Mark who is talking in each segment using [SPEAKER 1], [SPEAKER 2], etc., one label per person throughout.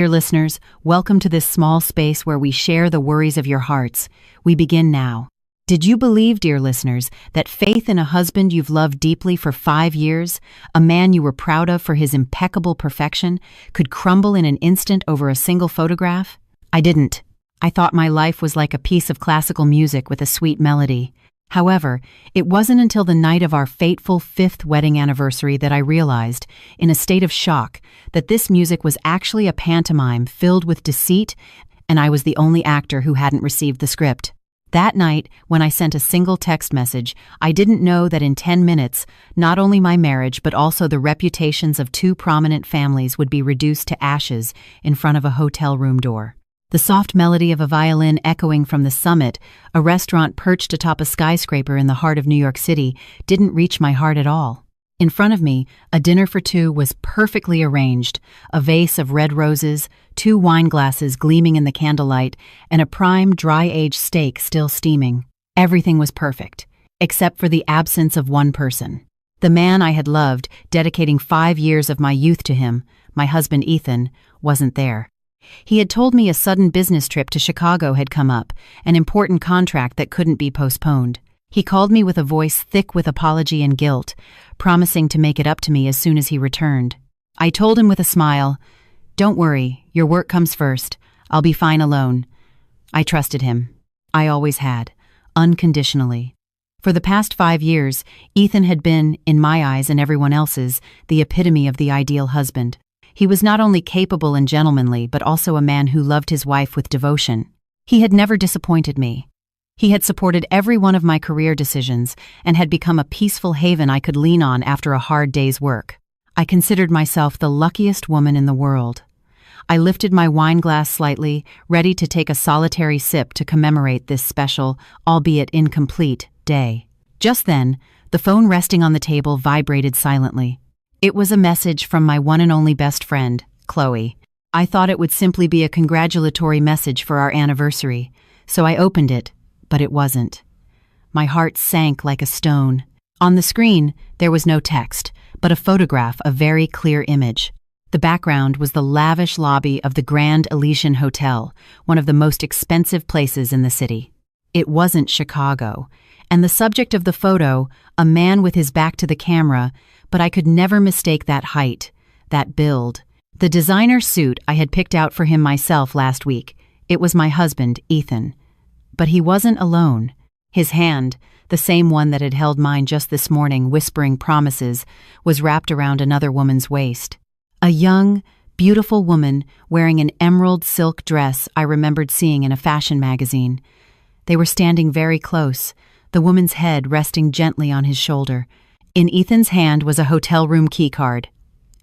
[SPEAKER 1] Dear listeners, welcome to this small space where we share the worries of your hearts. We begin now. Did you believe, dear listeners, that faith in a husband you've loved deeply for 5 years, a man you were proud of for his impeccable perfection, could crumble in an instant over a single photograph? I didn't. I thought my life was like a piece of classical music with a sweet melody. However, it wasn't until the night of our fateful 5th wedding anniversary that I realized, in a state of shock, that this music was actually a pantomime filled with deceit, and I was the only actor who hadn't received the script. That night, when I sent a single text message, I didn't know that in 10 minutes, not only my marriage but also the reputations of 2 prominent families would be reduced to ashes in front of a hotel room door. The soft melody of a violin echoing from the Summit, a restaurant perched atop a skyscraper in the heart of New York City, didn't reach my heart at all. In front of me, a dinner for 2 was perfectly arranged, a vase of red roses, 2 wine glasses gleaming in the candlelight, and a prime, dry-aged steak still steaming. Everything was perfect, except for the absence of one person. The man I had loved, dedicating 5 years of my youth to him, my husband Ethan, wasn't there. He had told me a sudden business trip to Chicago had come up, an important contract that couldn't be postponed. He called me with a voice thick with apology and guilt, promising to make it up to me as soon as he returned. I told him with a smile, "Don't worry, your work comes first. I'll be fine alone." I trusted him. I always had, unconditionally. For the past 5 years, Ethan had been, in my eyes and everyone else's, the epitome of the ideal husband. He was not only capable and gentlemanly, but also a man who loved his wife with devotion. He had never disappointed me. He had supported every one of my career decisions and had become a peaceful haven I could lean on after a hard day's work. I considered myself the luckiest woman in the world. I lifted my wine glass slightly, ready to take a solitary sip to commemorate this special, albeit incomplete, day. Just then, the phone resting on the table vibrated silently. It was a message from my one and only best friend, Chloe. I thought it would simply be a congratulatory message for our anniversary, so I opened it, but it wasn't. My heart sank like a stone. On the screen, there was no text, but a photograph, a very clear image. The background was the lavish lobby of the Grand Elysian Hotel, one of the most expensive places in the city. It wasn't Chicago, and the subject of the photo, a man with his back to the camera, but I could never mistake that height, that build. The designer suit I had picked out for him myself last week. It was my husband, Ethan. But he wasn't alone. His hand, the same one that had held mine just this morning, whispering promises, was wrapped around another woman's waist. A young, beautiful woman wearing an emerald silk dress I remembered seeing in a fashion magazine. They were standing very close, the woman's head resting gently on his shoulder. In Ethan's hand was a hotel room keycard,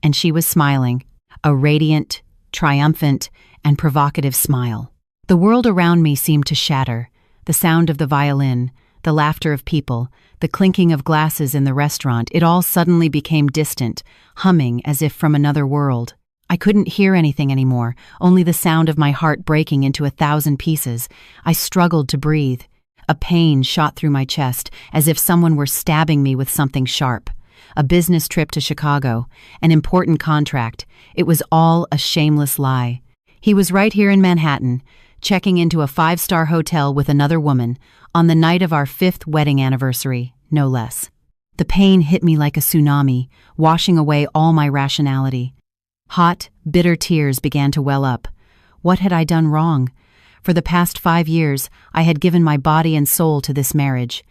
[SPEAKER 1] and she was smiling, a radiant, triumphant, and provocative smile. The world around me seemed to shatter, the sound of the violin, the laughter of people, the clinking of glasses in the restaurant. It all suddenly became distant, humming as if from another world. I couldn't hear anything anymore, only the sound of my heart breaking into 1,000 pieces. I struggled to breathe. A pain shot through my chest, as if someone were stabbing me with something sharp. A business trip to Chicago, an important contract. It was all a shameless lie. He was right here in Manhattan, checking into a 5-star hotel with another woman, on the night of our 5th wedding anniversary, no less. The pain hit me like a tsunami, washing away all my rationality. Hot, bitter tears began to well up. What had I done wrong? For the past 5 years, I had given my body and soul to this marriage.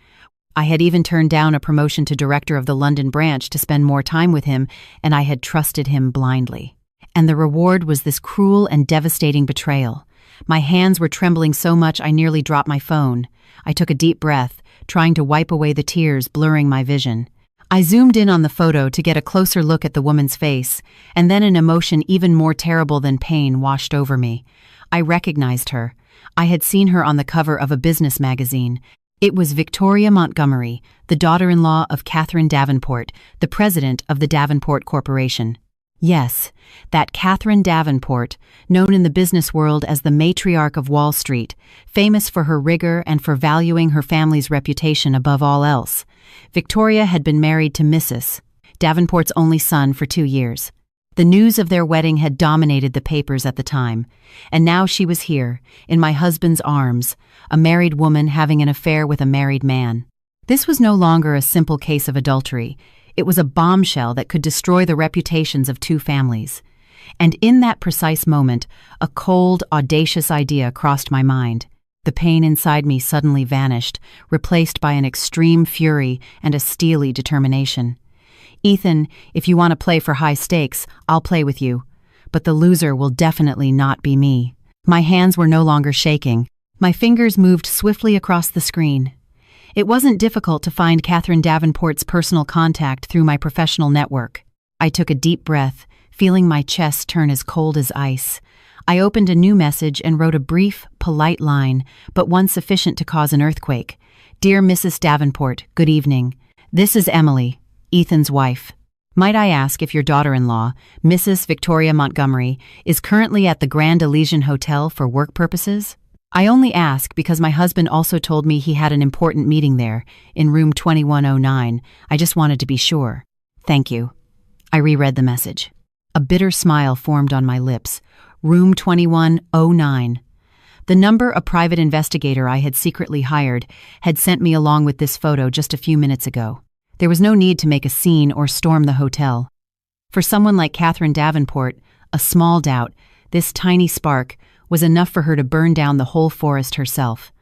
[SPEAKER 1] I had even turned down a promotion to director of the London branch to spend more time with him, and I had trusted him blindly. And the reward was this cruel and devastating betrayal. My hands were trembling so much I nearly dropped my phone. I took a deep breath, trying to wipe away the tears blurring my vision. I zoomed in on the photo to get a closer look at the woman's face, and then an emotion even more terrible than pain washed over me. I recognized her. I had seen her on the cover of a business magazine. It was Victoria Montgomery, the daughter-in-law of Catherine Davenport, the president of the Davenport Corporation. Yes, that Catherine Davenport, known in the business world as the matriarch of Wall Street, famous for her rigor and for valuing her family's reputation above all else. Victoria had been married to Mrs. Davenport's only son for 2 years. The news of their wedding had dominated the papers at the time, and now she was here, in my husband's arms, a married woman having an affair with a married man. This was no longer a simple case of adultery. It was a bombshell that could destroy the reputations of two families. And in that precise moment, a cold, audacious idea crossed my mind. The pain inside me suddenly vanished, replaced by an extreme fury and a steely determination. Ethan, if you want to play for high stakes, I'll play with you. But the loser will definitely not be me. My hands were no longer shaking. My fingers moved swiftly across the screen. It wasn't difficult to find Catherine Davenport's personal contact through my professional network. I took a deep breath, feeling my chest turn as cold as ice. I opened a new message and wrote a brief, polite line, but one sufficient to cause an earthquake. Dear Mrs. Davenport, good evening. This is Emily, Ethan's wife. Might I ask if your daughter-in-law, Mrs. Victoria Montgomery, is currently at the Grand Elysian Hotel for work purposes? I only ask because my husband also told me he had an important meeting there, in room 2109. I just wanted to be sure. Thank you. I reread the message. A bitter smile formed on my lips. Room 2109. The number a private investigator I had secretly hired had sent me along with this photo just a few minutes ago. There was no need to make a scene or storm the hotel. For someone like Catherine Davenport, a small doubt, this tiny spark, was enough for her to burn down the whole forest herself.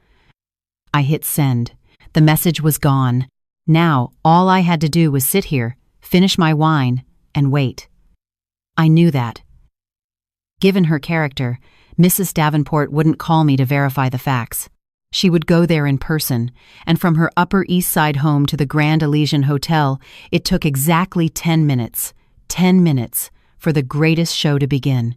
[SPEAKER 1] I hit send. The message was gone. Now, all I had to do was sit here, finish my wine, and wait. I knew that. Given her character, Mrs. Davenport wouldn't call me to verify the facts. She would go there in person, and from her Upper East Side home to the Grand Elysian Hotel, it took exactly 10 minutes. 10 minutes for the greatest show to begin.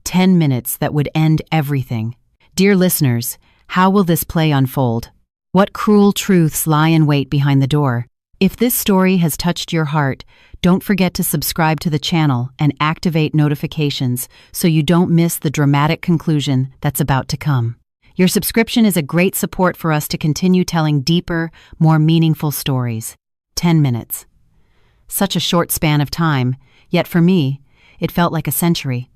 [SPEAKER 1] 10 minutes that would end everything. Dear listeners, how will this play unfold? What cruel truths lie in wait behind the door? If this story has touched your heart, don't forget to subscribe to the channel and activate notifications so you don't miss the dramatic conclusion that's about to come. Your subscription is a great support for us to continue telling deeper, more meaningful stories. 10 minutes. Such a short span of time, yet for me, it felt like a century.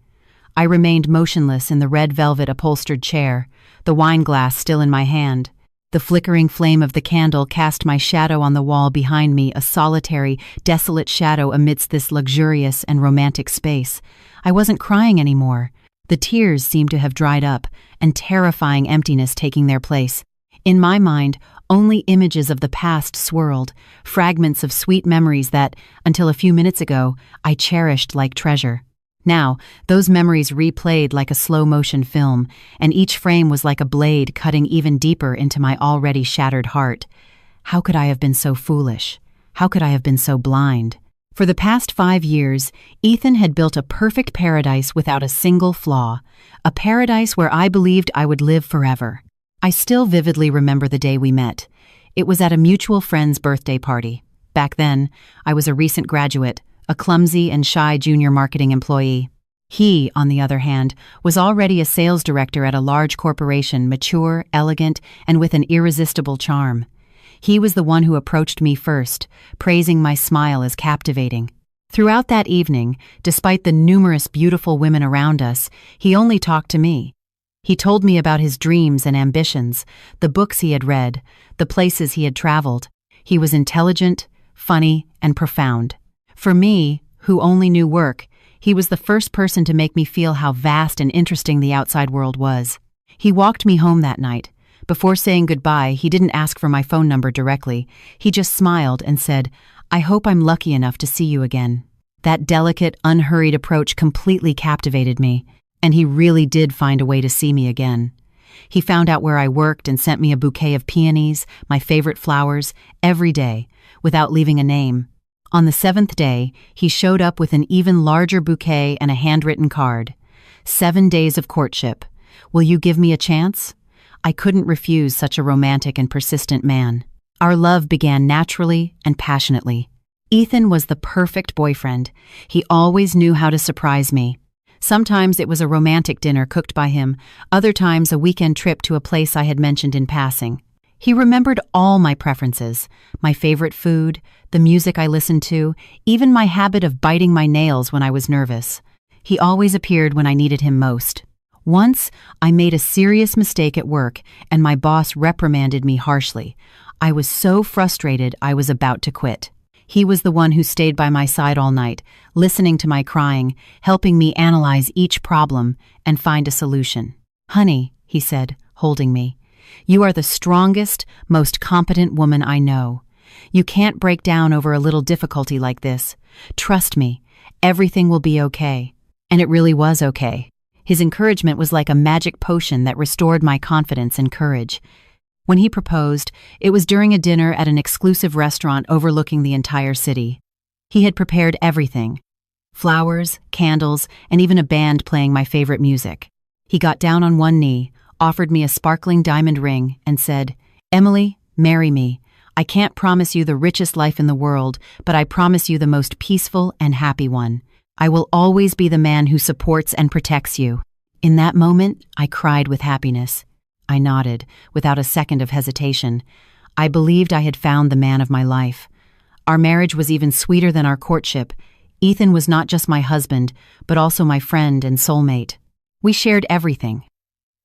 [SPEAKER 1] I remained motionless in the red velvet upholstered chair, the wine glass still in my hand. The flickering flame of the candle cast my shadow on the wall behind me, a solitary, desolate shadow amidst this luxurious and romantic space. I wasn't crying anymore. The tears seemed to have dried up, and terrifying emptiness taking their place. In my mind, only images of the past swirled, fragments of sweet memories that, until a few minutes ago, I cherished like treasure. Now, those memories replayed like a slow-motion film, and each frame was like a blade cutting even deeper into my already shattered heart. How could I have been so foolish? How could I have been so blind? For the past 5 years, Ethan had built a perfect paradise without a single flaw, a paradise where I believed I would live forever. I still vividly remember the day we met. It was at a mutual friend's birthday party. Back then, I was a recent graduate, a clumsy and shy junior marketing employee. He, on the other hand, was already a sales director at a large corporation, mature, elegant, and with an irresistible charm. He was the one who approached me first, praising my smile as captivating. Throughout that evening, despite the numerous beautiful women around us, he only talked to me. He told me about his dreams and ambitions, the books he had read, the places he had traveled. He was intelligent, funny, and profound. For me, who only knew work, he was the first person to make me feel how vast and interesting the outside world was. He walked me home that night. Before saying goodbye, he didn't ask for my phone number directly. He just smiled and said, "I hope I'm lucky enough to see you again." That delicate, unhurried approach completely captivated me, and he really did find a way to see me again. He found out where I worked and sent me a bouquet of peonies, my favorite flowers, every day, without leaving a name. On the 7th day, he showed up with an even larger bouquet and a handwritten card. 7 days of courtship. Will you give me a chance? I couldn't refuse such a romantic and persistent man. Our love began naturally and passionately. Ethan was the perfect boyfriend. He always knew how to surprise me. Sometimes it was a romantic dinner cooked by him, other times a weekend trip to a place I had mentioned in passing. He remembered all my preferences, my favorite food, the music I listened to, even my habit of biting my nails when I was nervous. He always appeared when I needed him most. Once, I made a serious mistake at work, and my boss reprimanded me harshly. I was so frustrated I was about to quit. He was the one who stayed by my side all night, listening to my crying, helping me analyze each problem and find a solution. "Honey," he said, holding me, "you are the strongest, most competent woman I know. You can't break down over a little difficulty like this. Trust me, everything will be okay." And it really was okay. His encouragement was like a magic potion that restored my confidence and courage. When he proposed, it was during a dinner at an exclusive restaurant overlooking the entire city. He had prepared everything: flowers, candles, and even a band playing my favorite music. He got down on one knee, offered me a sparkling diamond ring, and said, "Emily, marry me. I can't promise you the richest life in the world, but I promise you the most peaceful and happy one. I will always be the man who supports and protects you." In that moment, I cried with happiness. I nodded, without a second of hesitation. I believed I had found the man of my life. Our marriage was even sweeter than our courtship. Ethan was not just my husband, but also my friend and soulmate. We shared everything,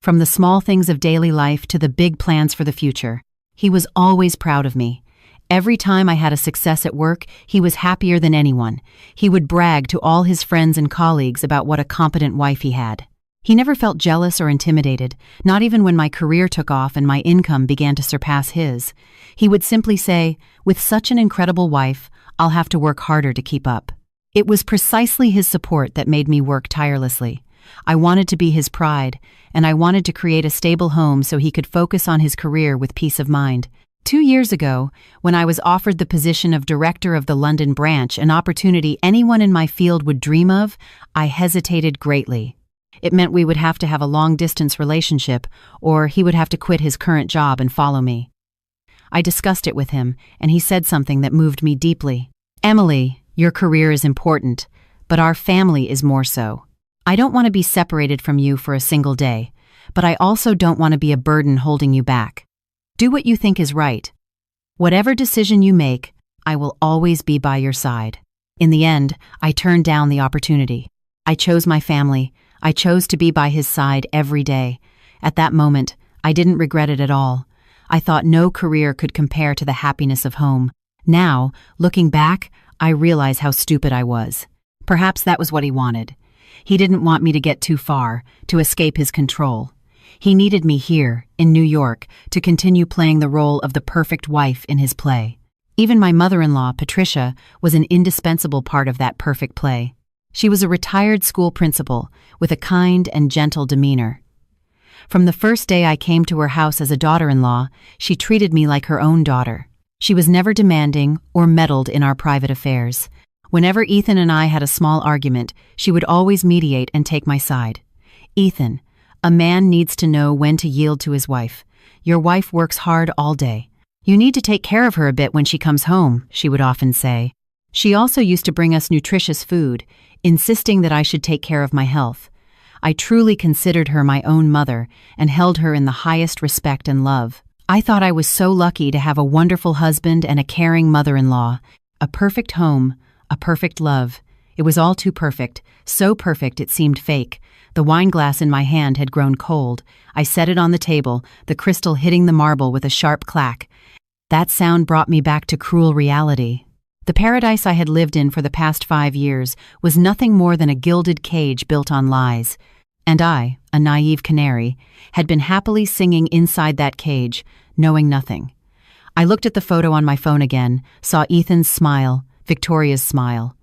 [SPEAKER 1] from the small things of daily life to the big plans for the future. He was always proud of me. Every time I had a success at work, he was happier than anyone. He would brag to all his friends and colleagues about what a competent wife he had. He never felt jealous or intimidated, not even when my career took off and my income began to surpass his. He would simply say, "With such an incredible wife, I'll have to work harder to keep up." It was precisely his support that made me work tirelessly. I wanted to be his pride, and I wanted to create a stable home so he could focus on his career with peace of mind. 2 years ago, when I was offered the position of director of the London branch, an opportunity anyone in my field would dream of, I hesitated greatly. It meant we would have to have a long-distance relationship, or he would have to quit his current job and follow me. I discussed it with him, and he said something that moved me deeply. "Emily, your career is important, but our family is more so. I don't want to be separated from you for a single day, but I also don't want to be a burden holding you back. Do what you think is right. Whatever decision you make, I will always be by your side." In the end, I turned down the opportunity. I chose my family. I chose to be by his side every day. At that moment, I didn't regret it at all. I thought no career could compare to the happiness of home. Now, looking back, I realize how stupid I was. Perhaps that was what he wanted. He didn't want me to get too far, to escape his control. He needed me here, in New York, to continue playing the role of the perfect wife in his play. Even my mother-in-law, Patricia, was an indispensable part of that perfect play. She was a retired school principal, with a kind and gentle demeanor. From the first day I came to her house as a daughter-in-law, she treated me like her own daughter. She was never demanding or meddled in our private affairs. Whenever Ethan and I had a small argument, she would always mediate and take my side. "Ethan, a man needs to know when to yield to his wife. Your wife works hard all day. You need to take care of her a bit when she comes home," she would often say. She also used to bring us nutritious food, insisting that I should take care of my health. I truly considered her my own mother and held her in the highest respect and love. I thought I was so lucky to have a wonderful husband and a caring mother-in-law, a perfect home, a perfect love. It was all too perfect, so perfect it seemed fake. The wine glass in my hand had grown cold. I set it on the table, the crystal hitting the marble with a sharp clack. That sound brought me back to cruel reality. The paradise I had lived in for the past 5 years was nothing more than a gilded cage built on lies. And I, a naive canary, had been happily singing inside that cage, knowing nothing. I looked at the photo on my phone again, saw Ethan's smile, Victoria's smile.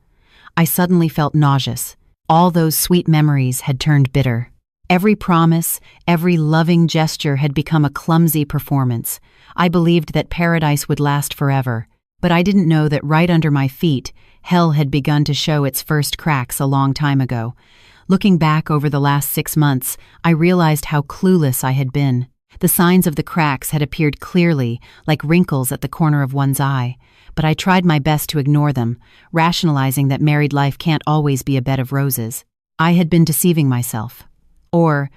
[SPEAKER 1] I suddenly felt nauseous. All those sweet memories had turned bitter. Every promise, every loving gesture had become a clumsy performance. I believed that paradise would last forever, but I didn't know that right under my feet, hell had begun to show its first cracks a long time ago. Looking back over the last 6 months, I realized how clueless I had been. The signs of the cracks had appeared clearly, like wrinkles at the corner of one's eye, but I tried my best to ignore them, rationalizing that married life can't always be a bed of roses. I had been deceiving myself. Or,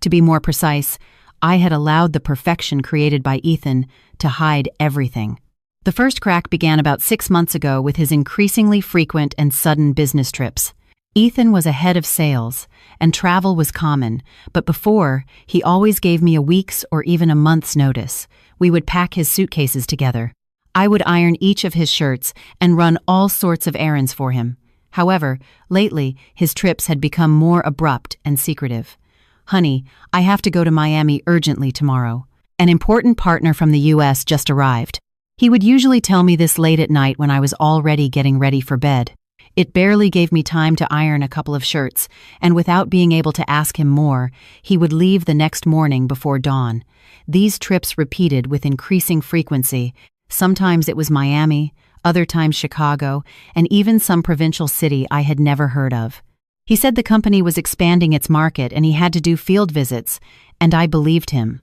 [SPEAKER 1] to be more precise, I had allowed the perfection created by Ethan to hide everything. The first crack began about 6 months ago with his increasingly frequent and sudden business trips. Ethan was a head of sales, and travel was common, but before, he always gave me a week's or even a month's notice. We would pack his suitcases together. I would iron each of his shirts and run all sorts of errands for him. However, lately, his trips had become more abrupt and secretive. "Honey, I have to go to Miami urgently tomorrow. An important partner from the US just arrived." He would usually tell me this late at night when I was already getting ready for bed. It barely gave me time to iron a couple of shirts, and without being able to ask him more, he would leave the next morning before dawn. These trips repeated with increasing frequency. Sometimes it was Miami, other times Chicago, and even some provincial city I had never heard of. He said the company was expanding its market and he had to do field visits, and I believed him.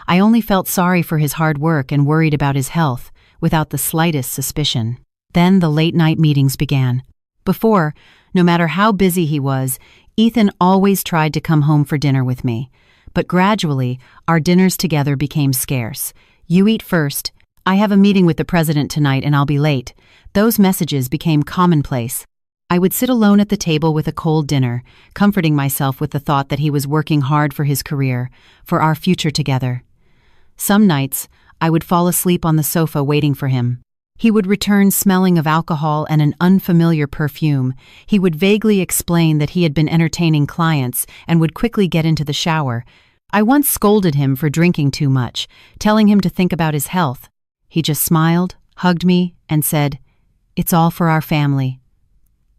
[SPEAKER 1] I only felt sorry for his hard work and worried about his health, without the slightest suspicion. Then the late-night meetings began. Before, no matter how busy he was, Ethan always tried to come home for dinner with me. But gradually, our dinners together became scarce. "You eat first. I have a meeting with the president tonight and I'll be late." Those messages became commonplace. I would sit alone at the table with a cold dinner, comforting myself with the thought that he was working hard for his career, for our future together. Some nights, I would fall asleep on the sofa waiting for him. He would return smelling of alcohol and an unfamiliar perfume. He would vaguely explain that he had been entertaining clients and would quickly get into the shower. I once scolded him for drinking too much, telling him to think about his health. He just smiled, hugged me, and said, "It's all for our family."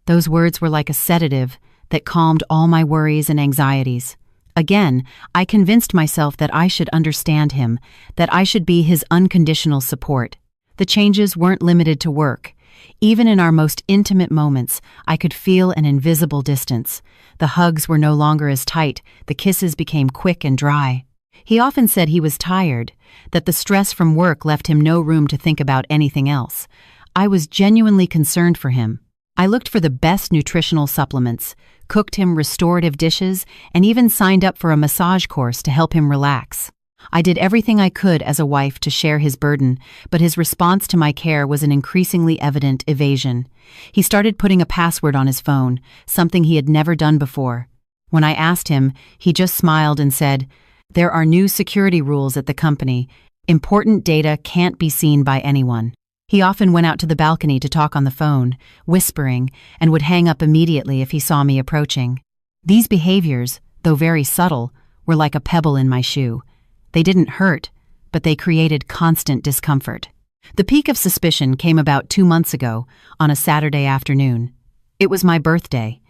[SPEAKER 1] Those words were like a sedative that calmed all my worries and anxieties. Again, I convinced myself that I should understand him, that I should be his unconditional support. The changes weren't limited to work. Even in our most intimate moments, I could feel an invisible distance. The hugs were no longer as tight, the kisses became quick and dry. He often said he was tired, that the stress from work left him no room to think about anything else. I was genuinely concerned for him. I looked for the best nutritional supplements, cooked him restorative dishes, and even signed up for a massage course to help him relax. I did everything I could as a wife to share his burden, but his response to my care was an increasingly evident evasion. He started putting a password on his phone, something he had never done before. When I asked him, he just smiled and said, "There are new security rules at the company. Important data can't be seen by anyone." He often went out to the balcony to talk on the phone, whispering, and would hang up immediately if he saw me approaching. These behaviors, though very subtle, were like a pebble in my shoe. They didn't hurt, but they created constant discomfort. The peak of suspicion came about 2 months ago, on a Saturday afternoon. It was my birthday.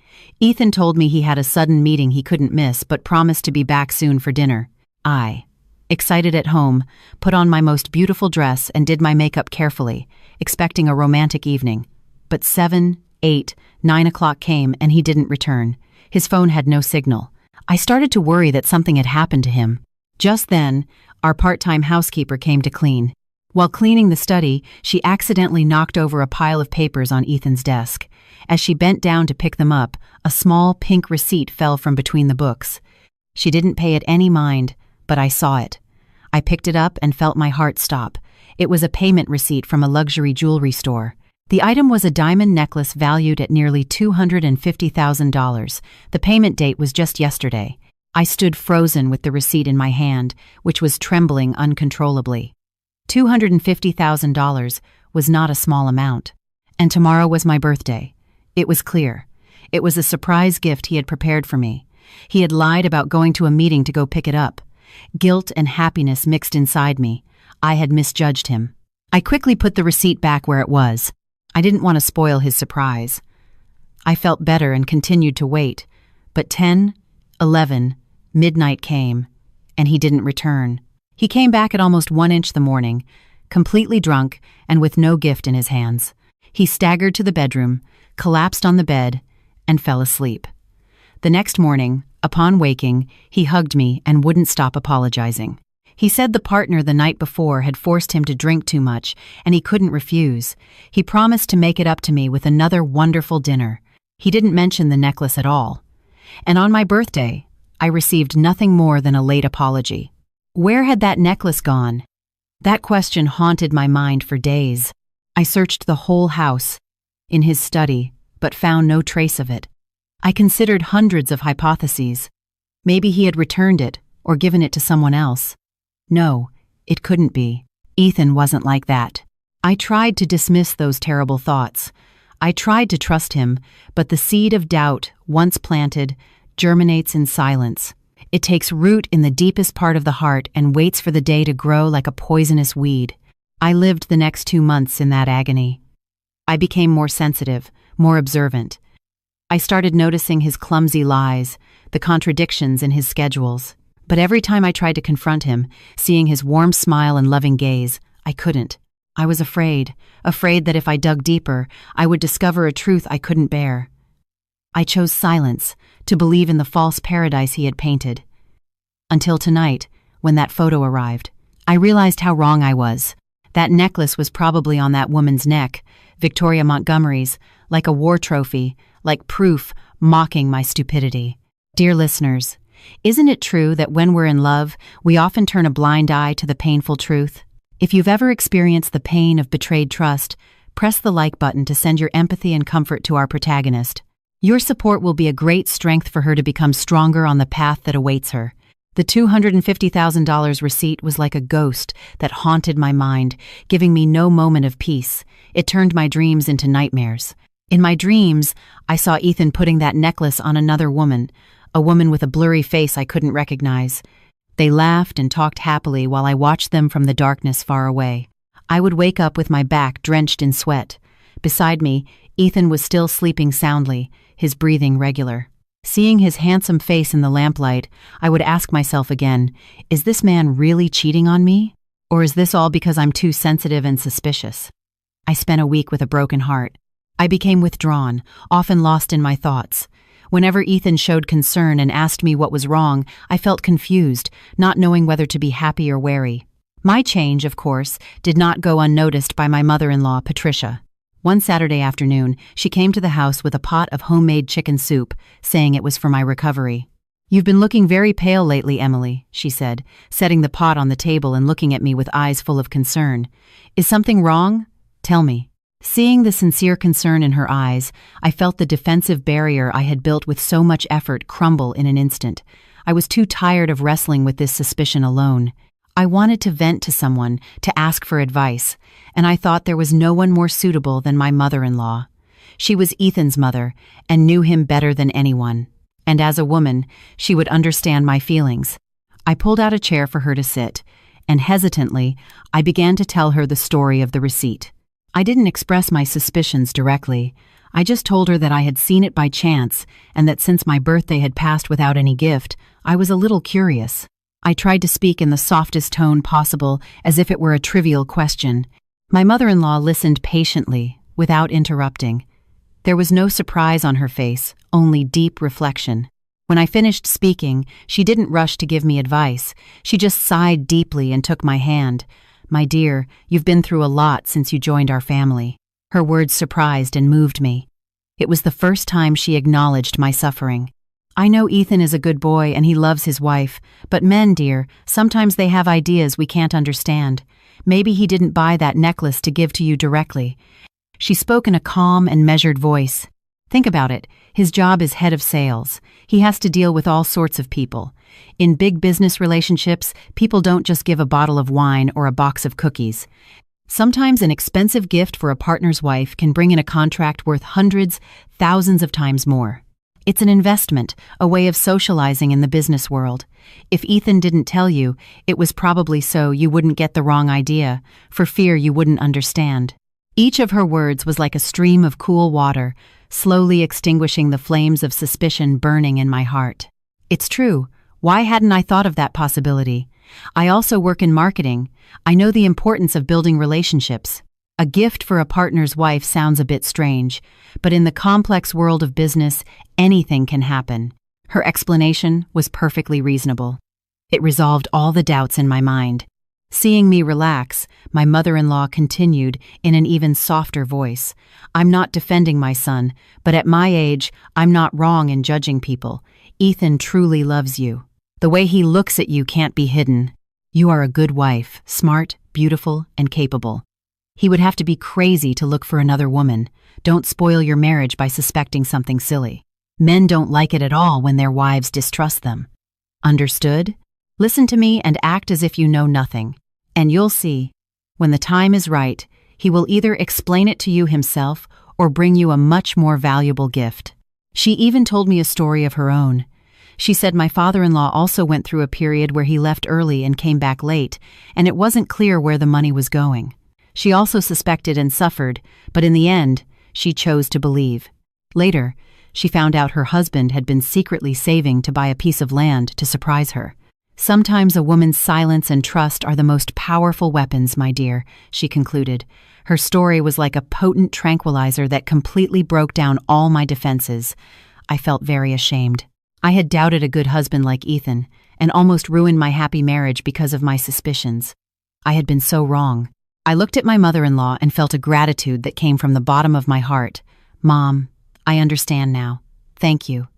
[SPEAKER 1] Ethan told me he had a sudden meeting he couldn't miss but promised to be back soon for dinner. I, excited at home, put on my most beautiful dress and did my makeup carefully, expecting a romantic evening. But 7, 8, 9 o'clock came and he didn't return. His phone had no signal. I started to worry that something had happened to him. Just then, our part-time housekeeper came to clean. While cleaning the study, she accidentally knocked over a pile of papers on Ethan's desk. As she bent down to pick them up, a small pink receipt fell from between the books. She didn't pay it any mind, but I saw it. I picked it up and felt my heart stop. It was a payment receipt from a luxury jewelry store. The item was a diamond necklace valued at nearly $250,000. The payment date was just yesterday. I stood frozen with the receipt in my hand, which was trembling uncontrollably. $250,000 was not a small amount. And tomorrow was my birthday. It was clear. It was a surprise gift he had prepared for me. He had lied about going to a meeting to go pick it up. Guilt and happiness mixed inside me. I had misjudged him. I quickly put the receipt back where it was. I didn't want to spoil his surprise. I felt better and continued to wait. But 10, 11, midnight came, and he didn't return. He came back at almost 1 inch the morning, completely drunk and with no gift in his hands. He staggered to the bedroom, collapsed on the bed, and fell asleep. The next morning, upon waking, he hugged me and wouldn't stop apologizing. He said the partner the night before had forced him to drink too much, and he couldn't refuse. He promised to make it up to me with another wonderful dinner. He didn't mention the necklace at all. And on my birthday, I received nothing more than a late apology. Where had that necklace gone? That question haunted my mind for days. I searched the whole house, in his study, but found no trace of it. I considered hundreds of hypotheses. Maybe he had returned it, or given it to someone else. No, it couldn't be. Ethan wasn't like that. I tried to dismiss those terrible thoughts. I tried to trust him, but the seed of doubt, once planted, germinates in silence. It takes root in the deepest part of the heart and waits for the day to grow like a poisonous weed. I lived the next 2 months in that agony. I became more sensitive, more observant. I started noticing his clumsy lies, the contradictions in his schedules. But every time I tried to confront him, seeing his warm smile and loving gaze, I couldn't. I was afraid that if I dug deeper, I would discover a truth I couldn't bear. I chose silence, to believe in the false paradise he had painted. Until tonight, when that photo arrived, I realized how wrong I was. That necklace was probably on that woman's neck, Victoria Montgomery's, like a war trophy, like proof, mocking my stupidity. Dear listeners, isn't it true that when we're in love, we often turn a blind eye to the painful truth? If you've ever experienced the pain of betrayed trust, press the like button to send your empathy and comfort to our protagonist. Your support will be a great strength for her to become stronger on the path that awaits her. The $250,000 receipt was like a ghost that haunted my mind, giving me no moment of peace. It turned my dreams into nightmares. In my dreams, I saw Ethan putting that necklace on another woman, a woman with a blurry face I couldn't recognize. They laughed and talked happily while I watched them from the darkness far away. I would wake up with my back drenched in sweat. Beside me, Ethan was still sleeping soundly, his breathing regular. Seeing his handsome face in the lamplight, I would ask myself again, is this man really cheating on me? Or is this all because I'm too sensitive and suspicious? I spent a week with a broken heart. I became withdrawn, often lost in my thoughts. Whenever Ethan showed concern and asked me what was wrong, I felt confused, not knowing whether to be happy or wary. My change, of course, did not go unnoticed by my mother-in-law, Patricia. One Saturday afternoon, she came to the house with a pot of homemade chicken soup, saying it was for my recovery. "You've been looking very pale lately, Emily," she said, setting the pot on the table and looking at me with eyes full of concern. "Is something wrong? Tell me." Seeing the sincere concern in her eyes, I felt the defensive barrier I had built with so much effort crumble in an instant. I was too tired of wrestling with this suspicion alone. I wanted to vent to someone, to ask for advice, and I thought there was no one more suitable than my mother-in-law. She was Ethan's mother and knew him better than anyone. And as a woman, she would understand my feelings. I pulled out a chair for her to sit, and hesitantly, I began to tell her the story of the receipt. I didn't express my suspicions directly. I just told her that I had seen it by chance and that since my birthday had passed without any gift, I was a little curious. I tried to speak in the softest tone possible, as if it were a trivial question. My mother-in-law listened patiently, without interrupting. There was no surprise on her face, only deep reflection. When I finished speaking, she didn't rush to give me advice. She just sighed deeply and took my hand. "My dear, you've been through a lot since you joined our family." Her words surprised and moved me. It was the first time she acknowledged my suffering. "I know Ethan is a good boy and he loves his wife, but men, dear, sometimes they have ideas we can't understand. Maybe he didn't buy that necklace to give to you directly." She spoke in a calm and measured voice. "Think about it. His job is head of sales. He has to deal with all sorts of people. In big business relationships, people don't just give a bottle of wine or a box of cookies. Sometimes an expensive gift for a partner's wife can bring in a contract worth hundreds, thousands of times more. It's an investment, a way of socializing in the business world. If Ethan didn't tell you, it was probably so you wouldn't get the wrong idea, for fear you wouldn't understand." Each of her words was like a stream of cool water, slowly extinguishing the flames of suspicion burning in my heart. It's true. Why hadn't I thought of that possibility? I also work in marketing. I know the importance of building relationships. A gift for a partner's wife sounds a bit strange, but in the complex world of business, anything can happen. Her explanation was perfectly reasonable. It resolved all the doubts in my mind. Seeing me relax, my mother-in-law continued in an even softer voice. "I'm not defending my son, but at my age, I'm not wrong in judging people. Ethan truly loves you. The way he looks at you can't be hidden. You are a good wife, smart, beautiful, and capable. He would have to be crazy to look for another woman. Don't spoil your marriage by suspecting something silly. Men don't like it at all when their wives distrust them. Understood? Listen to me and act as if you know nothing. And you'll see, when the time is right, he will either explain it to you himself or bring you a much more valuable gift. She even told me a story of her own. She said my father-in-law also went through a period where he left early and came back late, and it wasn't clear where the money was going. She also suspected and suffered, but in the end, she chose to believe. Later, she found out her husband had been secretly saving to buy a piece of land to surprise her. Sometimes a woman's silence and trust are the most powerful weapons, my dear, she concluded. Her story was like a potent tranquilizer that completely broke down all my defenses. I felt very ashamed. I had doubted a good husband like Ethan, and almost ruined my happy marriage because of my suspicions. I had been so wrong. I looked at my mother-in-law and felt a gratitude that came from the bottom of my heart. Mom, I understand now. Thank you.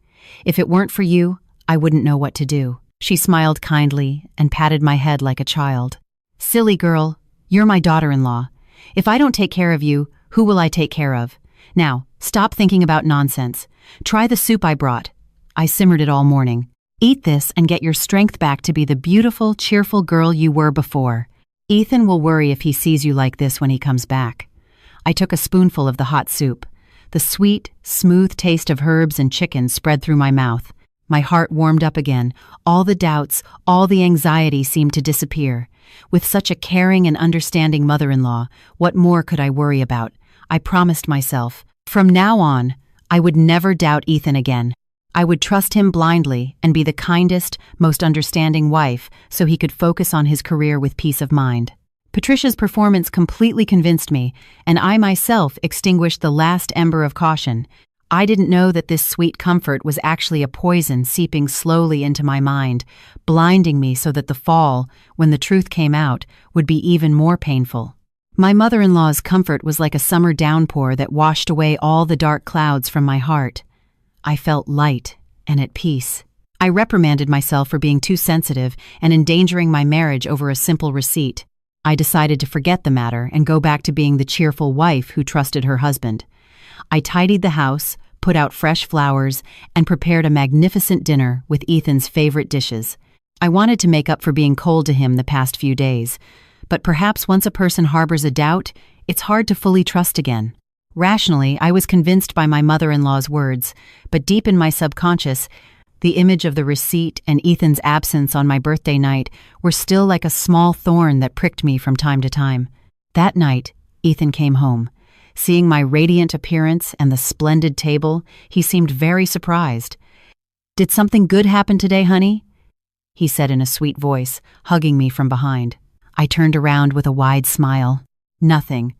[SPEAKER 1] If it weren't for you, I wouldn't know what to do. She smiled kindly and patted my head like a child. Silly girl, you're my daughter-in-law. If I don't take care of you, who will I take care of? Now, stop thinking about nonsense. Try the soup I brought. I simmered it all morning. Eat this and get your strength back to be the beautiful, cheerful girl you were before. Ethan will worry if he sees you like this when he comes back. I took a spoonful of the hot soup. The sweet, smooth taste of herbs and chicken spread through my mouth. My heart warmed up again. All the doubts, all the anxiety seemed to disappear. With such a caring and understanding mother-in-law, what more could I worry about? I promised myself, from now on, I would never doubt Ethan again. I would trust him blindly and be the kindest, most understanding wife so he could focus on his career with peace of mind. Patricia's performance completely convinced me, and I myself extinguished the last ember of caution. I didn't know that this sweet comfort was actually a poison seeping slowly into my mind, blinding me so that the fall, when the truth came out, would be even more painful. My mother-in-law's comfort was like a summer downpour that washed away all the dark clouds from my heart. I felt light and at peace. I reprimanded myself for being too sensitive and endangering my marriage over a simple receipt. I decided to forget the matter and go back to being the cheerful wife who trusted her husband. I tidied the house, put out fresh flowers, and prepared a magnificent dinner with Ethan's favorite dishes. I wanted to make up for being cold to him the past few days, but perhaps once a person harbors a doubt, it's hard to fully trust again. Rationally, I was convinced by my mother-in-law's words, but deep in my subconscious, the image of the receipt and Ethan's absence on my birthday night were still like a small thorn that pricked me from time to time. That night, Ethan came home. Seeing my radiant appearance and the splendid table, he seemed very surprised. "Did something good happen today, honey?" he said in a sweet voice, hugging me from behind. I turned around with a wide smile. "Nothing.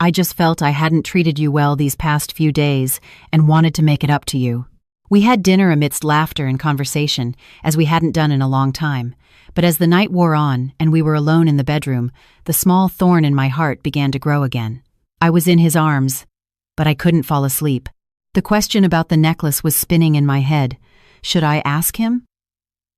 [SPEAKER 1] I just felt I hadn't treated you well these past few days and wanted to make it up to you." We had dinner amidst laughter and conversation, as we hadn't done in a long time. But as the night wore on and we were alone in the bedroom, the small thorn in my heart began to grow again. I was in his arms, but I couldn't fall asleep. The question about the necklace was spinning in my head. Should I ask him?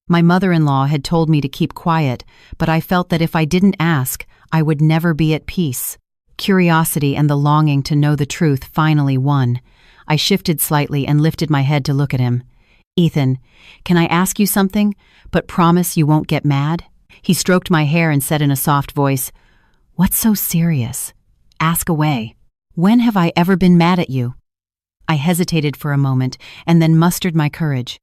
[SPEAKER 1] My mother-in-law had told me to keep quiet, but I felt that if I didn't ask, I would never be at peace. Curiosity and the longing to know the truth finally won. I shifted slightly and lifted my head to look at him. "Ethan, can I ask you something, but promise you won't get mad?" He stroked my hair and said in a soft voice, "What's so serious? Ask away. When have I ever been mad at you?" I hesitated for a moment and then mustered my courage.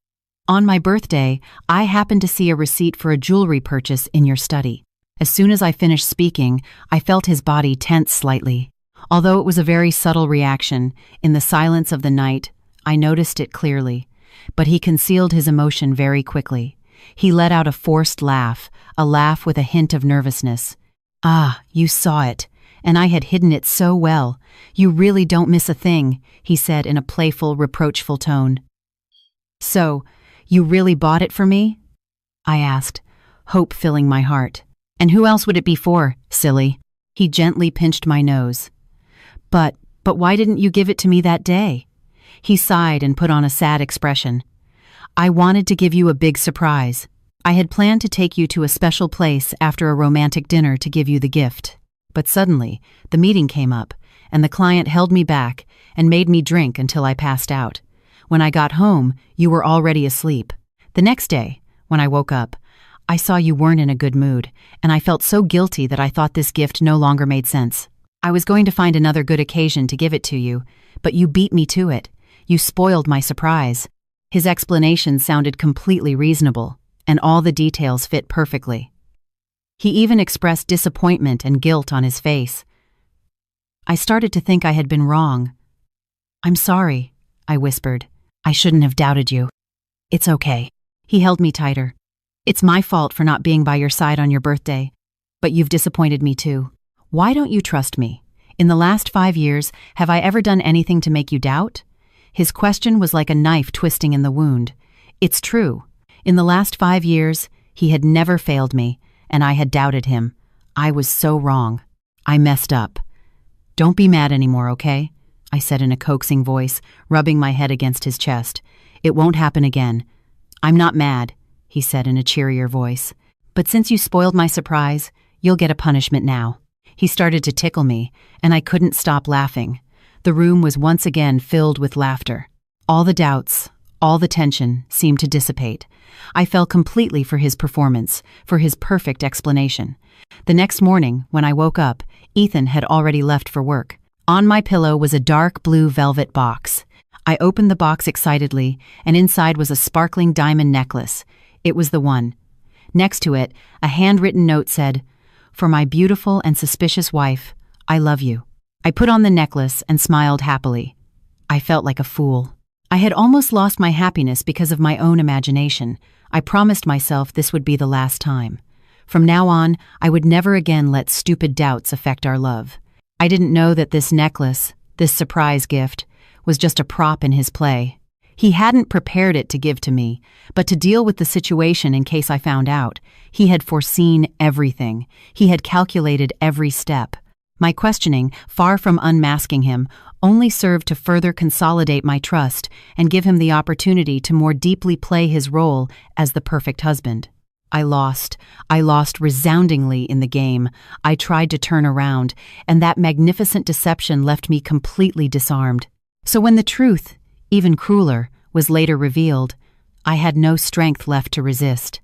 [SPEAKER 1] "On my birthday, I happened to see a receipt for a jewelry purchase in your study." As soon as I finished speaking, I felt his body tense slightly. Although it was a very subtle reaction, in the silence of the night, I noticed it clearly. But he concealed his emotion very quickly. He let out a forced laugh, a laugh with a hint of nervousness. "Ah, you saw it, and I had hidden it so well. You really don't miss a thing," he said in a playful, reproachful tone. "So, you really bought it for me?" I asked, hope filling my heart. "And who else would it be for, silly?" He gently pinched my nose. But why didn't you give it to me that day?" He sighed and put on a sad expression. "I wanted to give you a big surprise." I had planned to take you to a special place after a romantic dinner to give you the gift. But suddenly, the meeting came up, and the client held me back and made me drink until I passed out. When I got home, you were already asleep. The next day, when I woke up, I saw you weren't in a good mood, and I felt so guilty that I thought this gift no longer made sense. I was going to find another good occasion to give it to you, but you beat me to it. You spoiled my surprise. His explanation sounded completely reasonable, and all the details fit perfectly. He even expressed disappointment and guilt on his face. I started to think I had been wrong. "I'm sorry," I whispered. "I shouldn't have doubted you." "It's okay." He held me tighter. "It's my fault for not being by your side on your birthday, but you've disappointed me too. Why don't you trust me? In the last 5 years, have I ever done anything to make you doubt?" His question was like a knife twisting in the wound. It's true. In the last 5 years, he had never failed me, and I had doubted him. I was so wrong. I messed up. "Don't be mad anymore, okay?" I said in a coaxing voice, rubbing my head against his chest. "It won't happen again." "I'm not mad," he said in a cheerier voice. "But since you spoiled my surprise, you'll get a punishment now." He started to tickle me, and I couldn't stop laughing. The room was once again filled with laughter. All the doubts, all the tension seemed to dissipate. I fell completely for his performance, for his perfect explanation. The next morning, when I woke up, Ethan had already left for work. On my pillow was a dark blue velvet box. I opened the box excitedly, and inside was a sparkling diamond necklace. It was the one. Next to it, a handwritten note said, "For my beautiful and suspicious wife, I love you." I put on the necklace and smiled happily. I felt like a fool. I had almost lost my happiness because of my own imagination. I promised myself this would be the last time. From now on, I would never again let stupid doubts affect our love. I didn't know that this necklace, this surprise gift, was just a prop in his play. He hadn't prepared it to give to me, but to deal with the situation in case I found out. He had foreseen everything. He had calculated every step. My questioning, far from unmasking him, only served to further consolidate my trust and give him the opportunity to more deeply play his role as the perfect husband. I lost resoundingly in the game. I tried to turn around, and that magnificent deception left me completely disarmed. So when the truth, even crueler, was later revealed, I had no strength left to resist.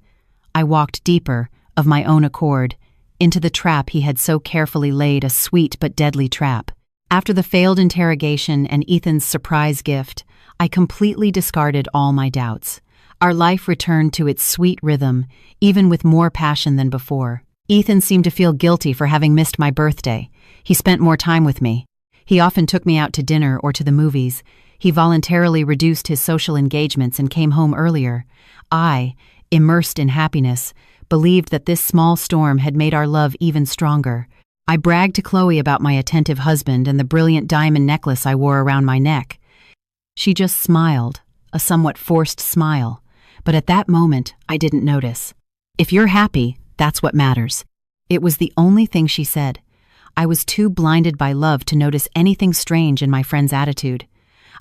[SPEAKER 1] I walked deeper, of my own accord, into the trap he had so carefully laid, a sweet but deadly trap. After the failed interrogation and Ethan's surprise gift, I completely discarded all my doubts. Our life returned to its sweet rhythm, even with more passion than before. Ethan seemed to feel guilty for having missed my birthday. He spent more time with me. He often took me out to dinner or to the movies. He voluntarily reduced his social engagements and came home earlier. I, immersed in happiness, believed that this small storm had made our love even stronger. I bragged to Chloe about my attentive husband and the brilliant diamond necklace I wore around my neck. She just smiled, a somewhat forced smile, but at that moment I didn't notice. "If you're happy, that's what matters." It was the only thing she said. I was too blinded by love to notice anything strange in my friend's attitude.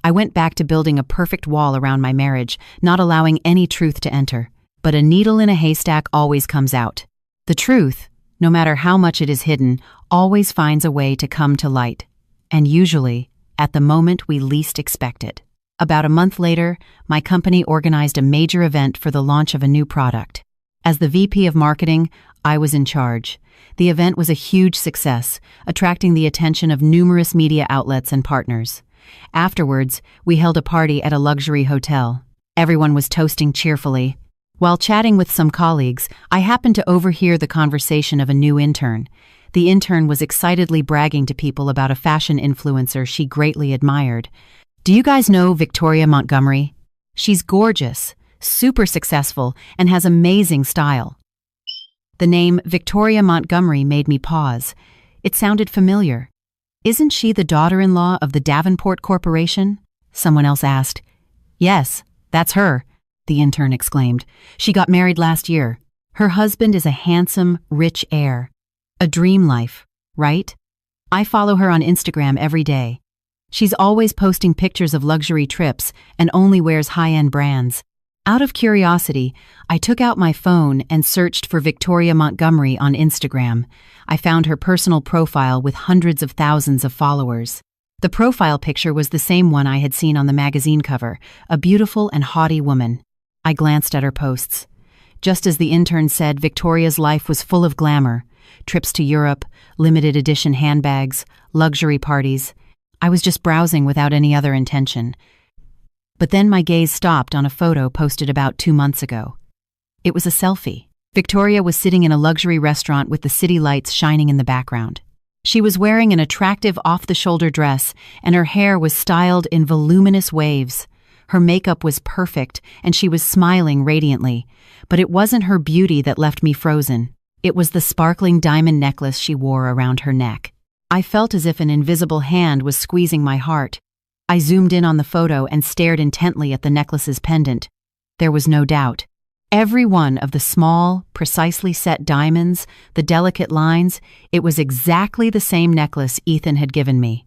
[SPEAKER 1] I went back to building a perfect wall around my marriage, not allowing any truth to enter. But a needle in a haystack always comes out. The truth, no matter how much it is hidden, always finds a way to come to light. And usually, at the moment we least expect it. About a month later, my company organized a major event for the launch of a new product. As the VP of marketing, I was in charge. The event was a huge success, attracting the attention of numerous media outlets and partners. Afterwards, we held a party at a luxury hotel. Everyone was toasting cheerfully. While chatting with some colleagues, I happened to overhear the conversation of a new intern. The intern was excitedly bragging to people about a fashion influencer she greatly admired. "Do you guys know Victoria Montgomery? She's gorgeous, super successful, and has amazing style." The name Victoria Montgomery made me pause. It sounded familiar. "Isn't she the daughter-in-law of the Davenport Corporation?" Someone else asked. "Yes, that's her," the intern exclaimed. "She got married last year. Her husband is a handsome, rich heir. A dream life, right? I follow her on Instagram every day. She's always posting pictures of luxury trips and only wears high-end brands. Out of curiosity, I took out my phone and searched for Victoria Montgomery on Instagram. I found her personal profile with hundreds of thousands of followers. The profile picture was the same one I had seen on the magazine cover, a beautiful and haughty woman. I glanced at her posts. Just as the intern said, Victoria's life was full of glamour. Trips to Europe, limited edition handbags, luxury parties. I was just browsing without any other intention. But then my gaze stopped on a photo posted about 2 months ago. It was a selfie. Victoria was sitting in a luxury restaurant with the city lights shining in the background. She was wearing an attractive off-the-shoulder dress, and her hair was styled in voluminous waves. Her makeup was perfect, and she was smiling radiantly. But it wasn't her beauty that left me frozen. It was the sparkling diamond necklace she wore around her neck. I felt as if an invisible hand was squeezing my heart. I zoomed in on the photo and stared intently at the necklace's pendant. There was no doubt. Every one of the small, precisely set diamonds, the delicate lines, it was exactly the same necklace Ethan had given me.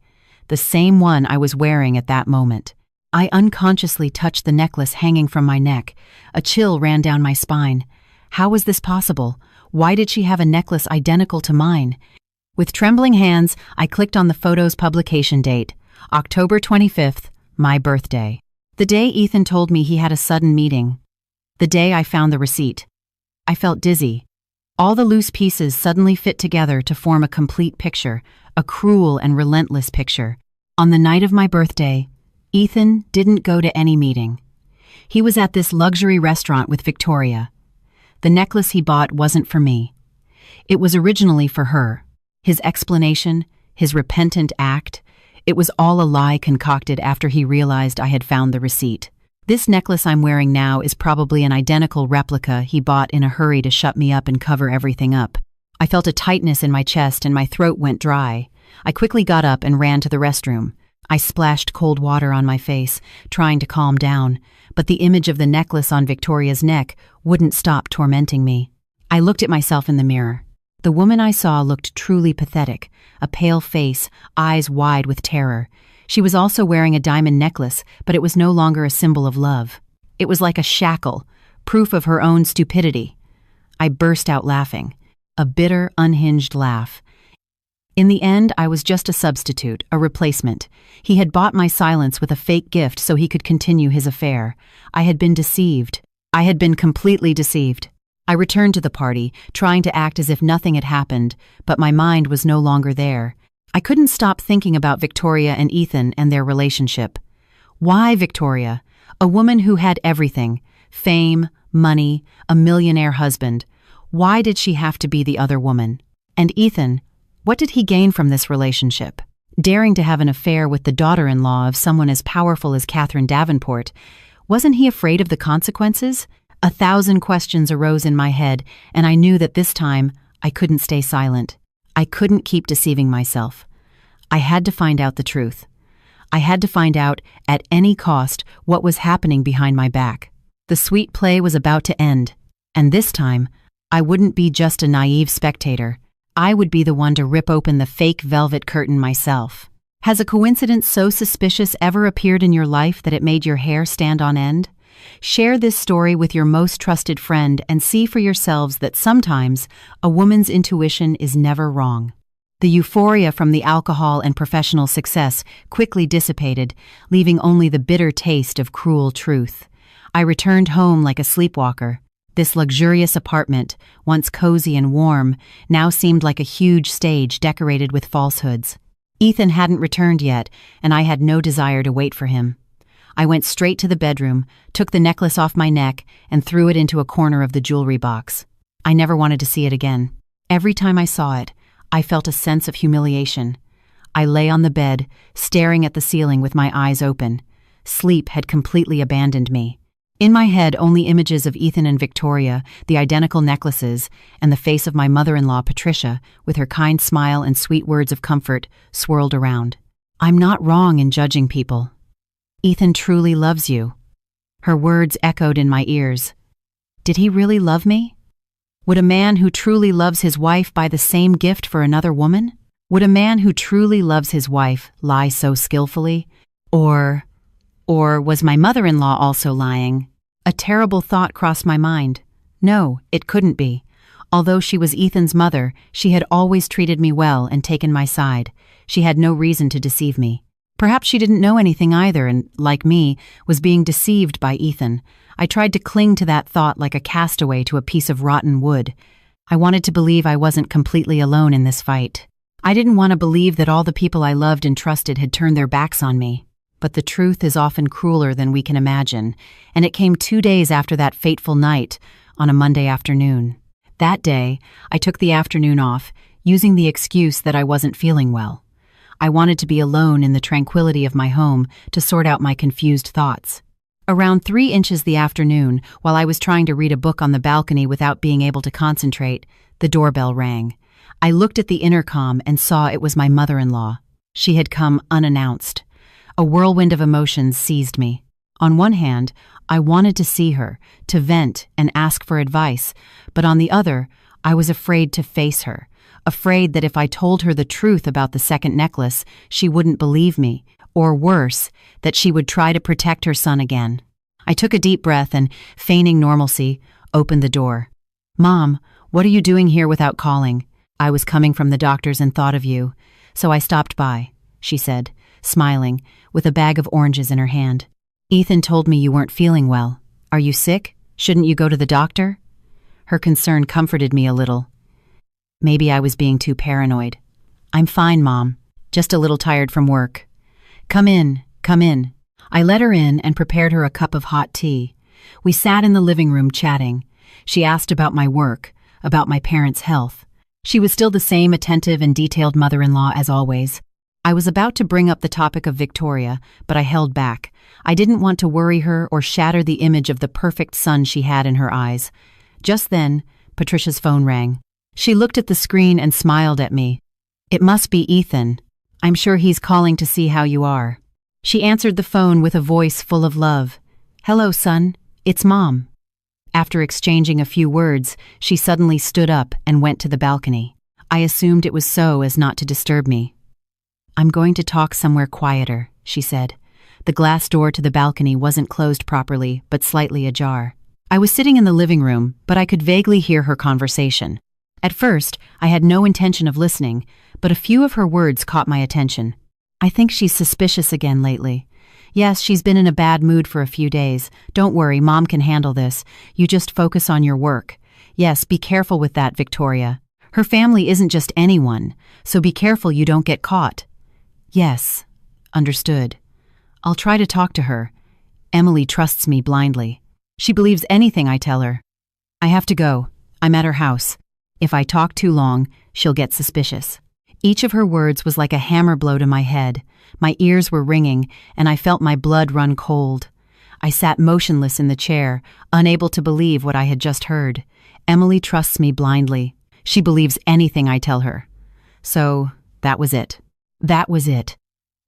[SPEAKER 1] The same one I was wearing at that moment. I unconsciously touched the necklace hanging from my neck. A chill ran down my spine. How was this possible? Why did she have a necklace identical to mine? With trembling hands, I clicked on the photo's publication date, October 25th, my birthday. The day Ethan told me he had a sudden meeting. The day I found the receipt. I felt dizzy. All the loose pieces suddenly fit together to form a complete picture, a cruel and relentless picture. On the night of my birthday, Ethan didn't go to any meeting. He was at this luxury restaurant with Victoria. The necklace he bought wasn't for me. It was originally for her. His explanation, his repentant act, it was all a lie concocted after he realized I had found the receipt. This necklace I'm wearing now is probably an identical replica he bought in a hurry to shut me up and cover everything up. I felt a tightness in my chest and my throat went dry. I quickly got up and ran to the restroom. I splashed cold water on my face, trying to calm down, but the image of the necklace on Victoria's neck wouldn't stop tormenting me. I looked at myself in the mirror. The woman I saw looked truly pathetic, a pale face, eyes wide with terror. She was also wearing a diamond necklace, but it was no longer a symbol of love. It was like a shackle, proof of her own stupidity. I burst out laughing, a bitter, unhinged laugh. In the end, I was just a substitute, a replacement. He had bought my silence with a fake gift so he could continue his affair. I had been deceived. I had been completely deceived. I returned to the party, trying to act as if nothing had happened, but my mind was no longer there. I couldn't stop thinking about Victoria and Ethan and their relationship. Why Victoria? A woman who had everything, fame, money, a millionaire husband. Why did she have to be the other woman? And Ethan, what did he gain from this relationship? Daring to have an affair with the daughter-in-law of someone as powerful as Catherine Davenport, wasn't he afraid of the consequences? 1,000 questions arose in my head, and I knew that this time I couldn't stay silent. I couldn't keep deceiving myself. I had to find out the truth. I had to find out, at any cost, what was happening behind my back. The sweet play was about to end, and this time, I wouldn't be just a naive spectator. I would be the one to rip open the fake velvet curtain myself. Has a coincidence so suspicious ever appeared in your life that it made your hair stand on end? Share this story with your most trusted friend and see for yourselves that sometimes a woman's intuition is never wrong. The euphoria from the alcohol and professional success quickly dissipated, leaving only the bitter taste of cruel truth. I returned home like a sleepwalker. This luxurious apartment, once cozy and warm, now seemed like a huge stage decorated with falsehoods. Ethan hadn't returned yet, and I had no desire to wait for him. I went straight to the bedroom, took the necklace off my neck, and threw it into a corner of the jewelry box. I never wanted to see it again. Every time I saw it, I felt a sense of humiliation. I lay on the bed, staring at the ceiling with my eyes open. Sleep had completely abandoned me. In my head, only images of Ethan and Victoria, the identical necklaces, and the face of my mother-in-law, Patricia, with her kind smile and sweet words of comfort, swirled around. I'm not wrong in judging people. Ethan truly loves you. Her words echoed in my ears. Did he really love me? Would a man who truly loves his wife buy the same gift for another woman? Would a man who truly loves his wife lie so skillfully? Or was my mother-in-law also lying? A terrible thought crossed my mind. No, it couldn't be. Although she was Ethan's mother, she had always treated me well and taken my side. She had no reason to deceive me. Perhaps she didn't know anything either and, like me, was being deceived by Ethan. I tried to cling to that thought like a castaway to a piece of rotten wood. I wanted to believe I wasn't completely alone in this fight. I didn't want to believe that all the people I loved and trusted had turned their backs on me. But the truth is often crueler than we can imagine, and it came 2 days after that fateful night, on a Monday afternoon. That day, I took the afternoon off, using the excuse that I wasn't feeling well. I wanted to be alone in the tranquility of my home to sort out my confused thoughts. Around 3 inches the afternoon, while I was trying to read a book on the balcony without being able to concentrate, the doorbell rang. I looked at the intercom and saw it was my mother-in-law. She had come unannounced. A whirlwind of emotions seized me. On one hand, I wanted to see her, to vent and ask for advice, but on the other, I was afraid to face her, afraid that if I told her the truth about the second necklace, she wouldn't believe me, or worse, that she would try to protect her son again. I took a deep breath and, feigning normalcy, opened the door. "Mom, what are you doing here without calling? I was coming from the doctor's and thought of you, so I stopped by," she said, smiling, with a bag of oranges in her hand. "Ethan told me you weren't feeling well. Are you sick? Shouldn't you go to the doctor?" Her concern comforted me a little. Maybe I was being too paranoid. "I'm fine, Mom. Just a little tired from work." Come in, come in." I let her in and prepared her a cup of hot tea. We sat in the living room chatting. She asked about my work, about my parents' health. She was still the same attentive and detailed mother-in-law as always. I was about to bring up the topic of Victoria, but I held back. I didn't want to worry her or shatter the image of the perfect son she had in her eyes. Just then, Patricia's phone rang. She looked at the screen and smiled at me. "It must be Ethan. I'm sure he's calling to see how you are." She answered the phone with a voice full of love. "Hello, son. It's Mom." After exchanging a few words, she suddenly stood up and went to the balcony. I assumed it was so as not to disturb me. "I'm going to talk somewhere quieter," she said. The glass door to the balcony wasn't closed properly, but slightly ajar. I was sitting in the living room, but I could vaguely hear her conversation. At first, I had no intention of listening, but a few of her words caught my attention. "I think she's suspicious again lately. Yes, she's been in a bad mood for a few days. Don't worry, Mom can handle this. You just focus on your work. Yes, be careful with that, Victoria. Her family isn't just anyone, so be careful you don't get caught." "Yes, understood. I'll try to talk to her. Emily trusts me blindly. She believes anything I tell her. I have to go. I'm at her house. If I talk too long, she'll get suspicious." Each of her words was like a hammer blow to my head. My ears were ringing, and I felt my blood run cold. I sat motionless in the chair, unable to believe what I had just heard. Emily trusts me blindly. She believes anything I tell her. So, that was it. That was it.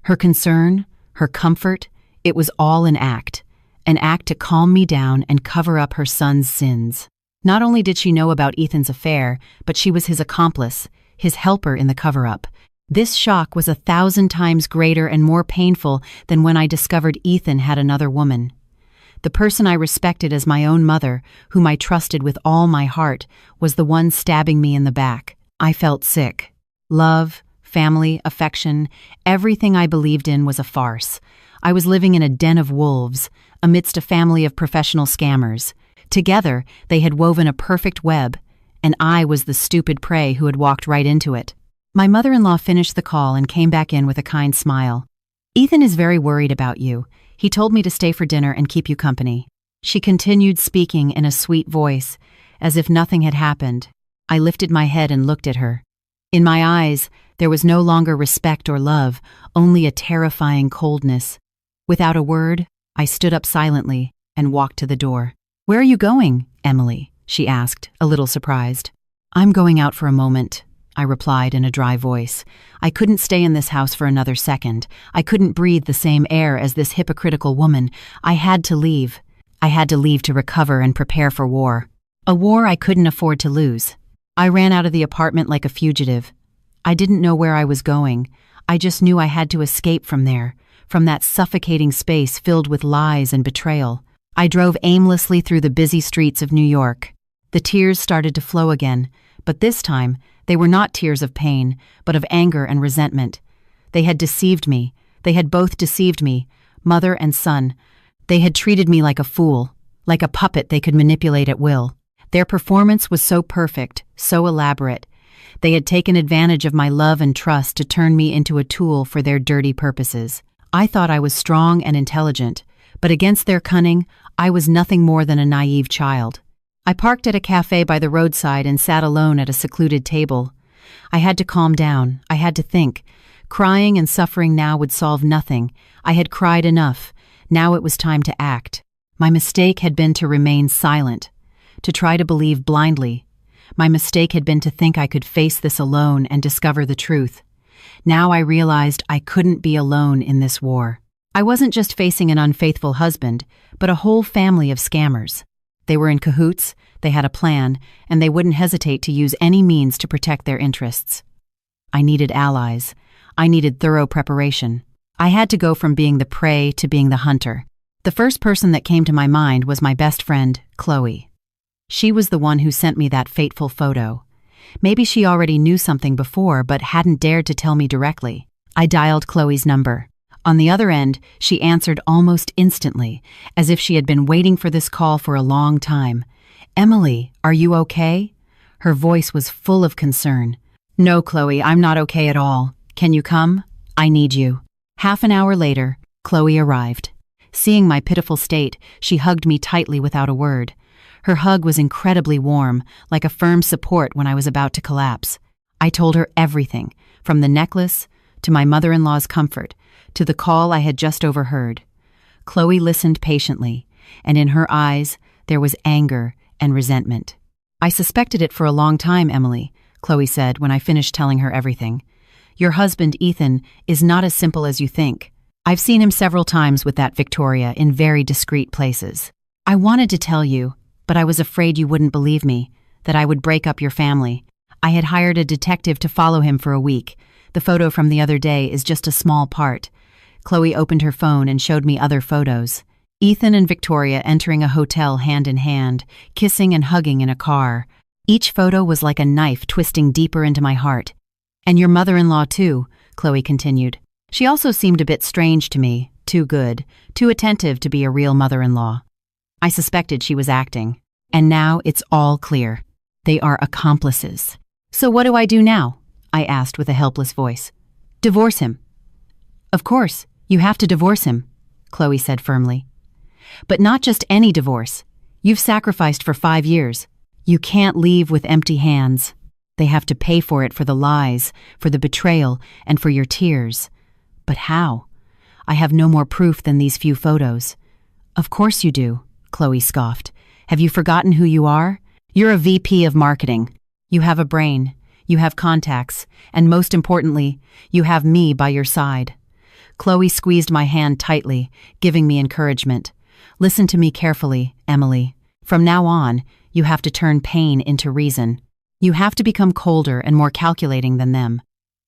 [SPEAKER 1] Her concern, her comfort, it was all an act to calm me down and cover up her son's sins. Not only did she know about Ethan's affair, but she was his accomplice, his helper in the cover-up. This shock was 1,000 times greater and more painful than when I discovered Ethan had another woman. The person I respected as my own mother, whom I trusted with all my heart, was the one stabbing me in the back. I felt sick. Love, family, affection, everything I believed in was a farce. I was living in a den of wolves, amidst a family of professional scammers. Together, they had woven a perfect web, and I was the stupid prey who had walked right into it. My mother-in-law finished the call and came back in with a kind smile. "Ethan is very worried about you. He told me to stay for dinner and keep you company." She continued speaking in a sweet voice, as if nothing had happened. I lifted my head and looked at her. In my eyes, there was no longer respect or love, only a terrifying coldness. Without a word, I stood up silently and walked to the door. "Where are you going, Emily?" she asked, a little surprised. "I'm going out for a moment," I replied in a dry voice. I couldn't stay in this house for another second. I couldn't breathe the same air as this hypocritical woman. I had to leave. I had to leave to recover and prepare for war. A war I couldn't afford to lose. I ran out of the apartment like a fugitive. I didn't know where I was going. I just knew I had to escape from there, from that suffocating space filled with lies and betrayal. I drove aimlessly through the busy streets of New York. The tears started to flow again, but this time, they were not tears of pain, but of anger and resentment. They had deceived me. They had both deceived me, mother and son. They had treated me like a fool, like a puppet they could manipulate at will. Their performance was so perfect, so elaborate. They had taken advantage of my love and trust to turn me into a tool for their dirty purposes. I thought I was strong and intelligent, but against their cunning, I was nothing more than a naive child. I parked at a cafe by the roadside and sat alone at a secluded table. I had to calm down. I had to think. Crying and suffering now would solve nothing. I had cried enough. Now it was time to act. My mistake had been to remain silent, to try to believe blindly. My mistake had been to think I could face this alone and discover the truth. Now I realized I couldn't be alone in this war. I wasn't just facing an unfaithful husband, but a whole family of scammers. They were in cahoots, they had a plan, and they wouldn't hesitate to use any means to protect their interests. I needed allies. I needed thorough preparation. I had to go from being the prey to being the hunter. The first person that came to my mind was my best friend, Chloe. She was the one who sent me that fateful photo. Maybe she already knew something before but hadn't dared to tell me directly. I dialed Chloe's number. On the other end, she answered almost instantly, as if she had been waiting for this call for a long time. "Emily, are you okay?" Her voice was full of concern. "No, Chloe, I'm not okay at all. Can you come? I need you." Half an hour later, Chloe arrived. Seeing my pitiful state, she hugged me tightly without a word. Her hug was incredibly warm, like a firm support when I was about to collapse. I told her everything, from the necklace, to my mother-in-law's comfort, to the call I had just overheard. Chloe listened patiently, and in her eyes there was anger and resentment. "I suspected it for a long time, Emily," Chloe said when I finished telling her everything. "Your husband, Ethan, is not as simple as you think. I've seen him several times with that Victoria in very discreet places. I wanted to tell you, but I was afraid you wouldn't believe me, that I would break up your family. I had hired a detective to follow him for a week. The photo from the other day is just a small part." Chloe opened her phone and showed me other photos. Ethan and Victoria entering a hotel hand in hand, kissing and hugging in a car. Each photo was like a knife twisting deeper into my heart. "And your mother-in-law too," Chloe continued. "She also seemed a bit strange to me, too good, too attentive to be a real mother-in-law." I suspected she was acting. And now it's all clear. They are accomplices. "So what do I do now?" I asked with a helpless voice. "Divorce him." "Of course, you have to divorce him," Chloe said firmly. "But not just any divorce. You've sacrificed for 5 years. You can't leave with empty hands. They have to pay for it, for the lies, for the betrayal, and for your tears." "But how? I have no more proof than these few photos." "Of course you do," Chloe scoffed. "Have you forgotten who you are? You're a VP of marketing. You have a brain, you have contacts, and most importantly, you have me by your side." Chloe squeezed my hand tightly, giving me encouragement. "Listen to me carefully, Emily. From now on, you have to turn pain into reason. You have to become colder and more calculating than them.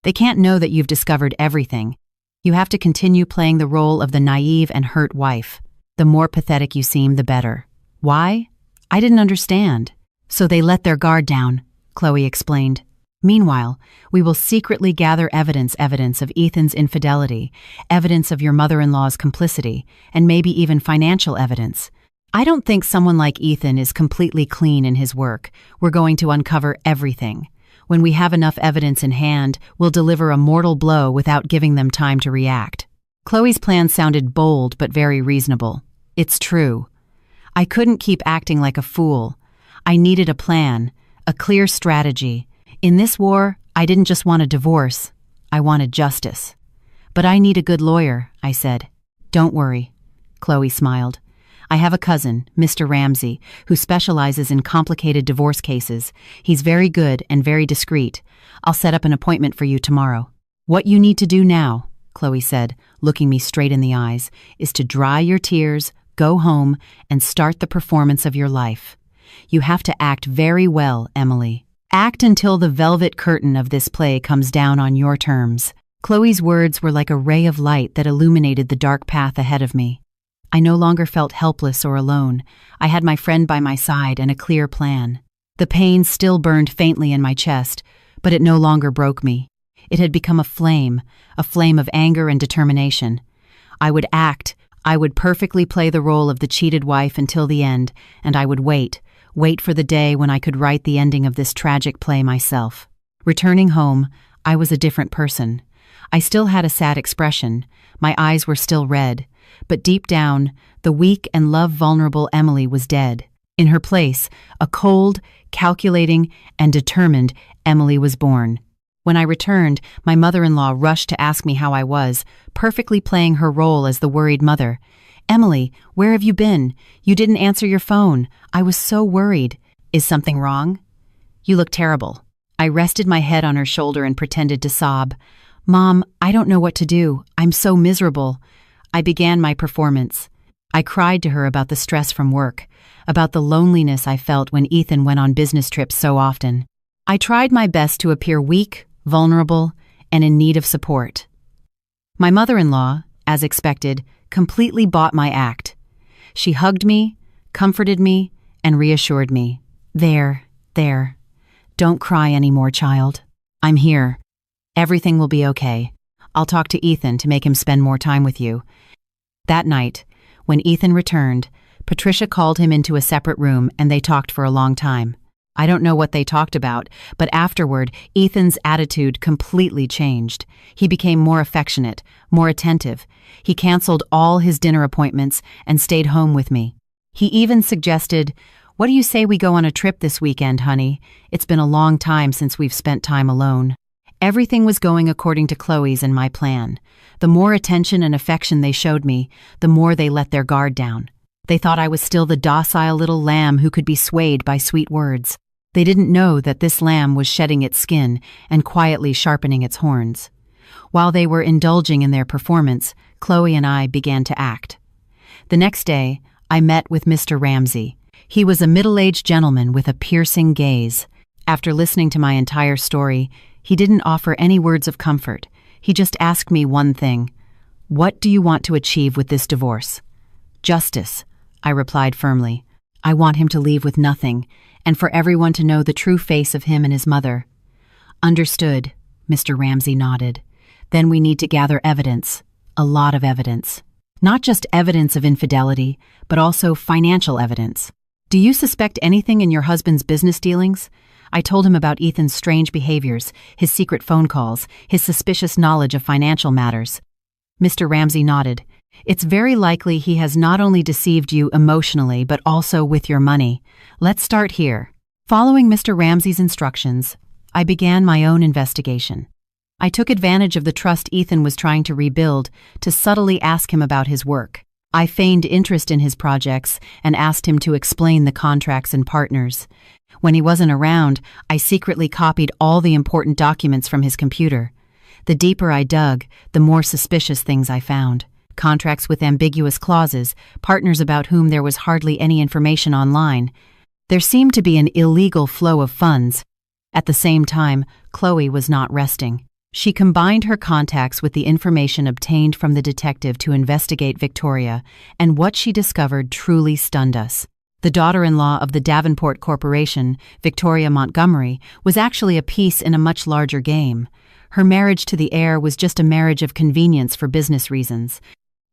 [SPEAKER 1] They can't know that you've discovered everything. You have to continue playing the role of the naive and hurt wife. The more pathetic you seem, the better." "Why? I didn't understand." "So they let their guard down," Chloe explained. "Meanwhile, we will secretly gather evidence of Ethan's infidelity, evidence of your mother-in-law's complicity, and maybe even financial evidence. I don't think someone like Ethan is completely clean in his work. We're going to uncover everything. When we have enough evidence in hand, we'll deliver a mortal blow without giving them time to react." Chloe's plan sounded bold but very reasonable. It's true. I couldn't keep acting like a fool. I needed a plan, a clear strategy. In this war, I didn't just want a divorce. I wanted justice. "But I need a good lawyer," I said. "Don't worry," Chloe smiled. "I have a cousin, Mr. Ramsey, who specializes in complicated divorce cases. He's very good and very discreet. I'll set up an appointment for you tomorrow." "What you need to do now," Chloe said, looking me straight in the eyes, "is to dry your tears, go home, and start the performance of your life. You have to act very well, Emily. Act until the velvet curtain of this play comes down on your terms." Chloe's words were like a ray of light that illuminated the dark path ahead of me. I no longer felt helpless or alone. I had my friend by my side and a clear plan. The pain still burned faintly in my chest, but it no longer broke me. It had become a flame of anger and determination. I would act. I would perfectly play the role of the cheated wife until the end, and I would wait for the day when I could write the ending of this tragic play myself. Returning home, I was a different person. I still had a sad expression. My eyes were still red. But deep down, the weak and love-vulnerable Emily was dead. In her place, a cold, calculating, and determined Emily was born. When I returned, my mother-in-law rushed to ask me how I was, perfectly playing her role as the worried mother. "Emily, where have you been? You didn't answer your phone. I was so worried. Is something wrong? You look terrible." I rested my head on her shoulder and pretended to sob. "Mom, I don't know what to do. I'm so miserable." I began my performance. I cried to her about the stress from work, about the loneliness I felt when Ethan went on business trips so often. I tried my best to appear weak, vulnerable, and in need of support. My mother-in-law, as expected, completely bought my act. She hugged me, comforted me, and reassured me. There. Don't cry anymore, child. I'm here. Everything will be okay. I'll talk to Ethan to make him spend more time with you." That night, when Ethan returned, Patricia called him into a separate room and they talked for a long time. I don't know what they talked about, but afterward, Ethan's attitude completely changed. He became more affectionate, more attentive. He canceled all his dinner appointments and stayed home with me. He even suggested, "What do you say we go on a trip this weekend, honey? It's been a long time since we've spent time alone." Everything was going according to Chloe's and my plan. The more attention and affection they showed me, the more they let their guard down. They thought I was still the docile little lamb who could be swayed by sweet words. They didn't know that this lamb was shedding its skin and quietly sharpening its horns. While they were indulging in their performance, Chloe and I began to act. The next day, I met with Mr. Ramsey. He was a middle-aged gentleman with a piercing gaze. After listening to my entire story, he didn't offer any words of comfort. He just asked me one thing. "What do you want to achieve with this divorce?" "Justice," I replied firmly. "I want him to leave with nothing, and for everyone to know the true face of him and his mother." "Understood," Mr. Ramsey nodded. "Then we need to gather evidence, a lot of evidence. Not just evidence of infidelity, but also financial evidence. Do you suspect anything in your husband's business dealings?" I told him about Ethan's strange behaviors, his secret phone calls, his suspicious knowledge of financial matters. Mr. Ramsey nodded. "It's very likely he has not only deceived you emotionally but also with your money. Let's start here." Following Mr. Ramsey's instructions, I began my own investigation. I took advantage of the trust Ethan was trying to rebuild to subtly ask him about his work. I feigned interest in his projects and asked him to explain the contracts and partners. When he wasn't around, I secretly copied all the important documents from his computer. The deeper I dug, the more suspicious things I found. Contracts with ambiguous clauses, partners about whom there was hardly any information online. There seemed to be an illegal flow of funds. At the same time, Chloe was not resting. She combined her contacts with the information obtained from the detective to investigate Victoria, and what she discovered truly stunned us. The daughter-in-law of the Davenport Corporation, Victoria Montgomery, was actually a piece in a much larger game. Her marriage to the heir was just a marriage of convenience for business reasons.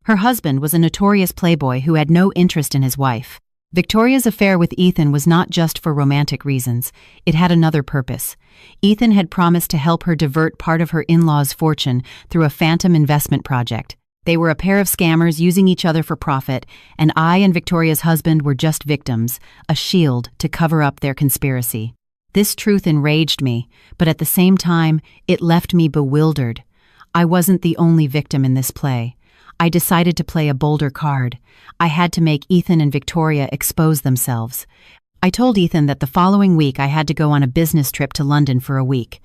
[SPEAKER 1] Her husband was a notorious playboy who had no interest in his wife. Victoria's affair with Ethan was not just for romantic reasons. It had another purpose. Ethan had promised to help her divert part of her in-laws' fortune through a phantom investment project. They were a pair of scammers using each other for profit, and I and Victoria's husband were just victims, a shield to cover up their conspiracy. This truth enraged me, but at the same time, it left me bewildered. I wasn't the only victim in this play. I decided to play a bolder card. I had to make Ethan and Victoria expose themselves. I told Ethan that the following week I had to go on a business trip to London for a week.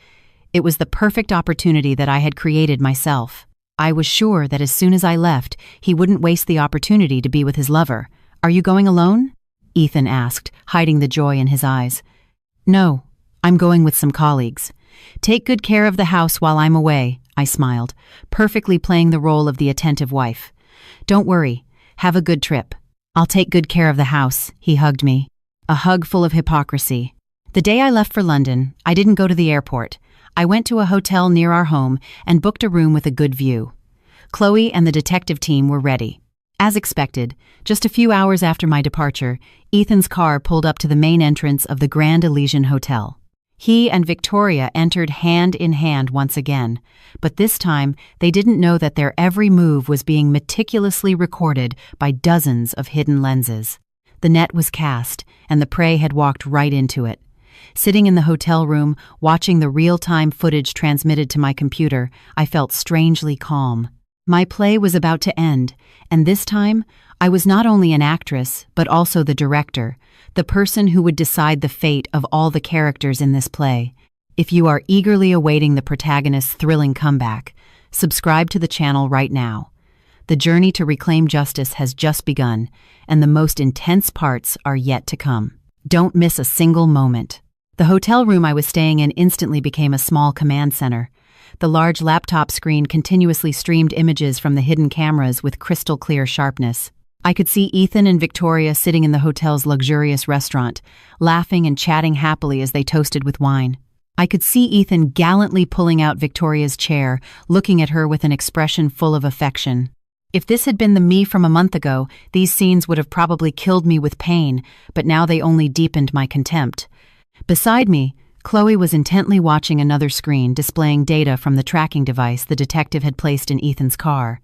[SPEAKER 1] It was the perfect opportunity that I had created myself. I was sure that as soon as I left, he wouldn't waste the opportunity to be with his lover. "Are you going alone?" Ethan asked, hiding the joy in his eyes. "No, I'm going with some colleagues. Take good care of the house while I'm away," I smiled, perfectly playing the role of the attentive wife. "Don't worry, Have a good trip. I'll take good care of the house, he hugged me. A hug full of hypocrisy. The day I left for London, I didn't go to the airport. I went to a hotel near our home and booked a room with a good view. Chloe and the detective team were ready. As expected, just a few hours after my departure, Ethan's car pulled up to the main entrance of the Grand Elysian Hotel. He and Victoria entered hand in hand once again, but this time they didn't know that their every move was being meticulously recorded by dozens of hidden lenses. The net was cast, and the prey had walked right into it. Sitting in the hotel room, watching the real-time footage transmitted to my computer, I felt strangely calm. My play was about to end, and this time, I was not only an actress, but also the director, the person who would decide the fate of all the characters in this play. If you are eagerly awaiting the protagonist's thrilling comeback, subscribe to the channel right now. The journey to reclaim justice has just begun, and the most intense parts are yet to come. Don't miss a single moment. The hotel room I was staying in instantly became a small command center. The large laptop screen continuously streamed images from the hidden cameras with crystal-clear sharpness. I could see Ethan and Victoria sitting in the hotel's luxurious restaurant, laughing and chatting happily as they toasted with wine. I could see Ethan gallantly pulling out Victoria's chair, looking at her with an expression full of affection. If this had been the me from a month ago, these scenes would have probably killed me with pain, but now they only deepened my contempt. Beside me, Chloe was intently watching another screen displaying data from the tracking device the detective had placed in Ethan's car.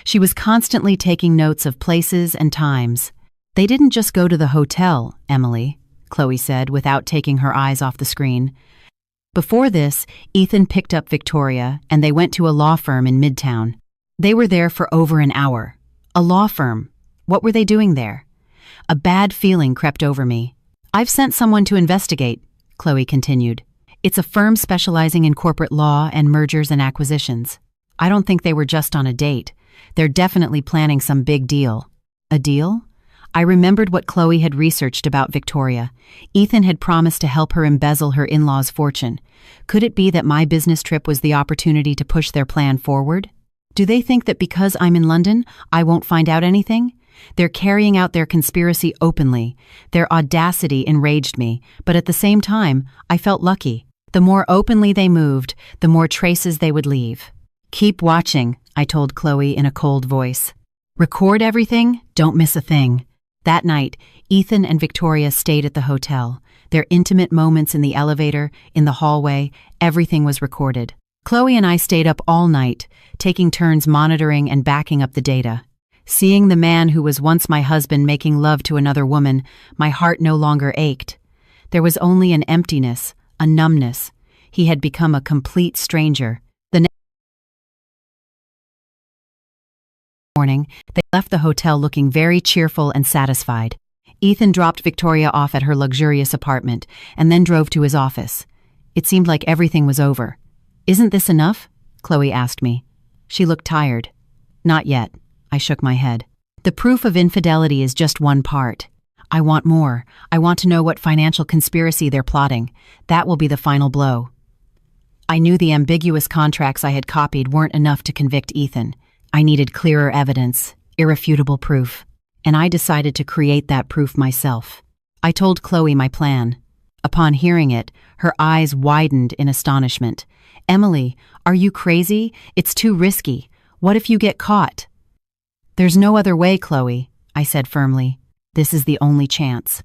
[SPEAKER 1] She was constantly taking notes of places and times. "They didn't just go to the hotel, Emily," Chloe said without taking her eyes off the screen. Before this, Ethan picked up Victoria and they went to a law firm in Midtown. They were there for over an hour. A law firm. What were they doing there? A bad feeling crept over me. "I've sent someone to investigate," Chloe continued. "It's a firm specializing in corporate law and mergers and acquisitions. I don't think they were just on a date. They're definitely planning some big deal." A deal? I remembered what Chloe had researched about Victoria. Ethan had promised to help her embezzle her in-laws' fortune. Could it be that my business trip was the opportunity to push their plan forward? Do they think that because I'm in London, I won't find out anything? They're carrying out their conspiracy openly. Their audacity enraged me, but at the same time, I felt lucky. The more openly they moved, the more traces they would leave. "Keep watching," I told Chloe in a cold voice. "Record everything, don't miss a thing." That night, Ethan and Victoria stayed at the hotel. Their intimate moments in the elevator, in the hallway, everything was recorded. Chloe and I stayed up all night, taking turns monitoring and backing up the data. Seeing the man who was once my husband making love to another woman, my heart no longer ached. There was only an emptiness, a numbness. He had become a complete stranger. The next morning, they left the hotel looking very cheerful and satisfied. Ethan dropped Victoria off at her luxurious apartment and then drove to his office. It seemed like everything was over. "Isn't this enough?" Chloe asked me. She looked tired. "Not yet." I shook my head. "The proof of infidelity is just one part. I want more. I want to know what financial conspiracy they're plotting. That will be the final blow." I knew the ambiguous contracts I had copied weren't enough to convict Ethan. I needed clearer evidence, irrefutable proof, and I decided to create that proof myself. I told Chloe my plan. Upon hearing it, her eyes widened in astonishment. "Emily, are you crazy? It's too risky. What if you get caught?" "There's no other way, Chloe," I said firmly. "This is the only chance.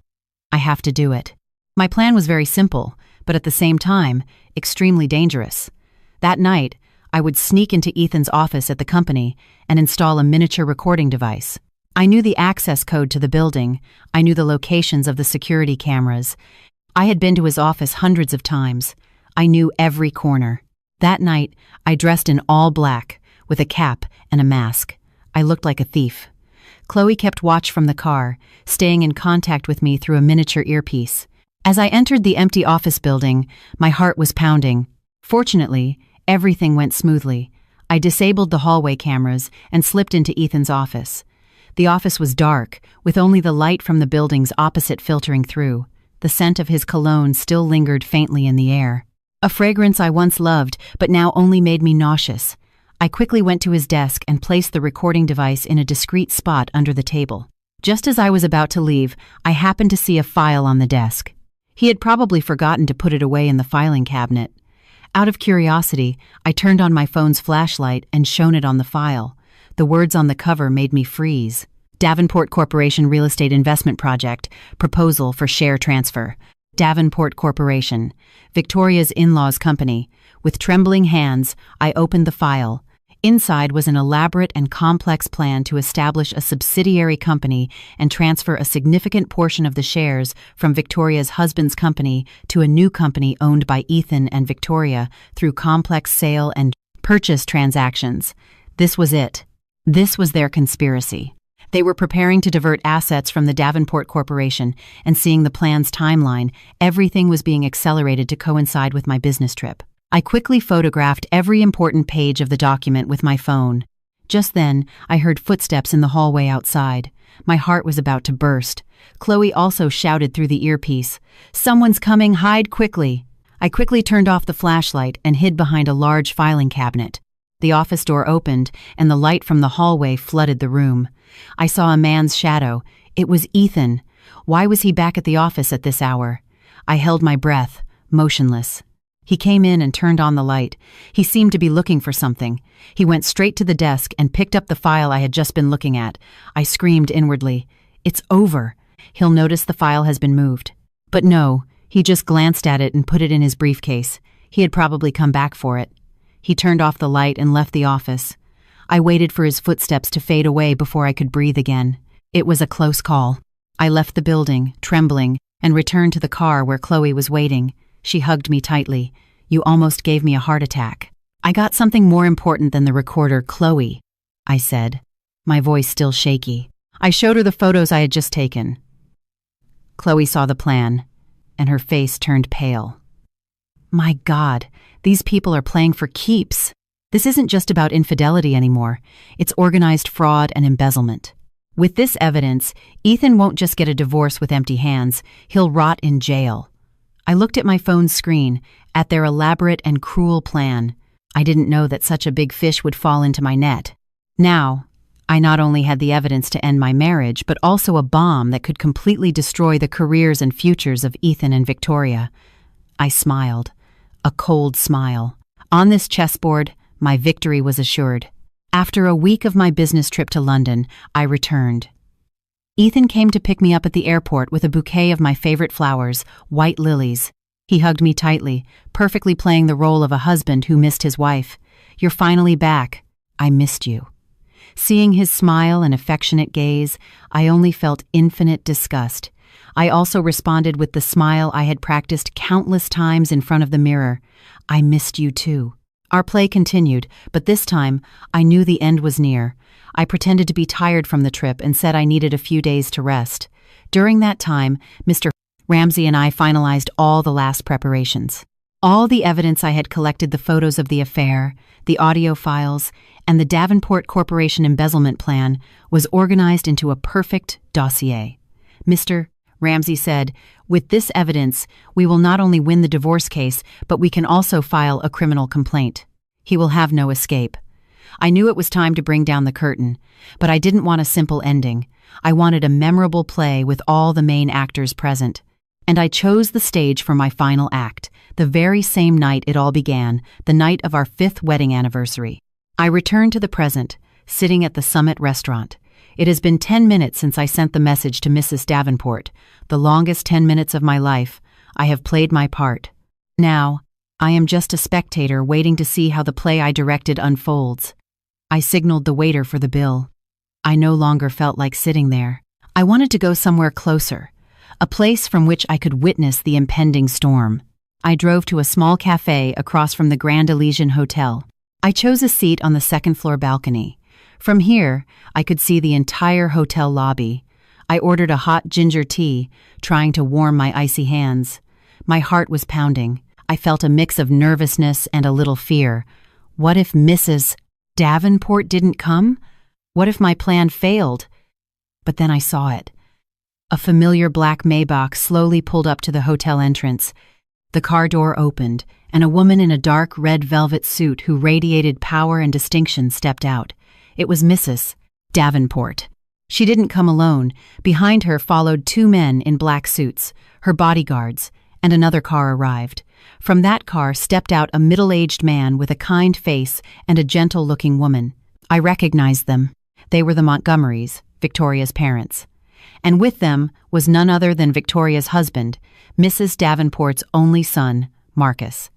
[SPEAKER 1] I have to do it." My plan was very simple, but at the same time, extremely dangerous. That night, I would sneak into Ethan's office at the company and install a miniature recording device. I knew the access code to the building. I knew the locations of the security cameras. I had been to his office hundreds of times. I knew every corner. That night, I dressed in all black, with a cap and a mask. I looked like a thief. Chloe kept watch from the car, staying in contact with me through a miniature earpiece. As I entered the empty office building, my heart was pounding. Fortunately, everything went smoothly. I disabled the hallway cameras and slipped into Ethan's office. The office was dark, with only the light from the buildings opposite filtering through. The scent of his cologne still lingered faintly in the air. A fragrance I once loved, but now only made me nauseous. I quickly went to his desk and placed the recording device in a discreet spot under the table. Just as I was about to leave, I happened to see a file on the desk. He had probably forgotten to put it away in the filing cabinet. Out of curiosity, I turned on my phone's flashlight and shone it on the file. The words on the cover made me freeze. Davenport Corporation Real Estate Investment Project, Proposal for Share Transfer. Davenport Corporation, Victoria's in-laws company. With trembling hands, I opened the file. Inside was an elaborate and complex plan to establish a subsidiary company and transfer a significant portion of the shares from Victoria's husband's company to a new company owned by Ethan and Victoria through complex sale and purchase transactions. This was it. This was their conspiracy. They were preparing to divert assets from the Davenport Corporation, and seeing the plan's timeline, everything was being accelerated to coincide with my business trip. I quickly photographed every important page of the document with my phone. Just then, I heard footsteps in the hallway outside. My heart was about to burst. Chloe also shouted through the earpiece, "Someone's coming, hide quickly!" I quickly turned off the flashlight and hid behind a large filing cabinet. The office door opened, and the light from the hallway flooded the room. I saw a man's shadow. It was Ethan. Why was he back at the office at this hour? I held my breath, motionless. He came in and turned on the light. He seemed to be looking for something. He went straight to the desk and picked up the file I had just been looking at. I screamed inwardly, "It's over. He'll notice the file has been moved." But no, he just glanced at it and put it in his briefcase. He had probably come back for it. He turned off the light and left the office. I waited for his footsteps to fade away before I could breathe again. It was a close call. I left the building, trembling, and returned to the car where Chloe was waiting. She hugged me tightly. "You almost gave me a heart attack." "I got something more important than the recorder, Chloe," I said, my voice still shaky. I showed her the photos I had just taken. Chloe saw the plan, and her face turned pale. My God, these people are playing for keeps. This isn't just about infidelity anymore. It's organized fraud and embezzlement. With this evidence, Ethan won't just get a divorce with empty hands. He'll rot in jail. I looked at my phone's screen, at their elaborate and cruel plan. I didn't know that such a big fish would fall into my net. Now, I not only had the evidence to end my marriage, but also a bomb that could completely destroy the careers and futures of Ethan and Victoria. I smiled, a cold smile. On this chessboard, my victory was assured. After a week of my business trip to London, I returned. Ethan came to pick me up at the airport with a bouquet of my favorite flowers, white lilies. He hugged me tightly, perfectly playing the role of a husband who missed his wife. "You're finally back. I missed you." Seeing his smile and affectionate gaze, I only felt infinite disgust. I also responded with the smile I had practiced countless times in front of the mirror. "I missed you too." Our play continued, but this time, I knew the end was near. I pretended to be tired from the trip and said I needed a few days to rest. During that time, Mr. Ramsey and I finalized all the last preparations. All the evidence I had collected, the photos of the affair, the audio files, and the Davenport Corporation embezzlement plan, was organized into a perfect dossier. Mr. Ramsey said, "With this evidence, we will not only win the divorce case, but we can also file a criminal complaint. He will have no escape." I knew it was time to bring down the curtain, but I didn't want a simple ending. I wanted a memorable play with all the main actors present. And I chose the stage for my final act, the very same night it all began, the night of our 5th wedding anniversary. I returned to the present, sitting at the Summit restaurant. It has been 10 minutes since I sent the message to Mrs. Davenport, the longest 10 minutes of my life. I have played my part. Now, I am just a spectator waiting to see how the play I directed unfolds. I signaled the waiter for the bill. I no longer felt like sitting there. I wanted to go somewhere closer, a place from which I could witness the impending storm. I drove to a small cafe across from the Grand Elysian Hotel. I chose a seat on the second-floor balcony. From here, I could see the entire hotel lobby. I ordered a hot ginger tea, trying to warm my icy hands. My heart was pounding. I felt a mix of nervousness and a little fear. What if Mrs. Davenport didn't come? What if my plan failed? But then I saw it. A familiar black Maybach slowly pulled up to the hotel entrance. The car door opened, and a woman in a dark red velvet suit who radiated power and distinction stepped out. It was Mrs. Davenport. She didn't come alone. Behind her followed two men in black suits, her bodyguards, and another car arrived. From that car stepped out a middle-aged man with a kind face and a gentle-looking woman. I recognized them. They were the Montgomerys, Victoria's parents. And with them was none other than Victoria's husband, Mrs. Davenport's only son, Marcus.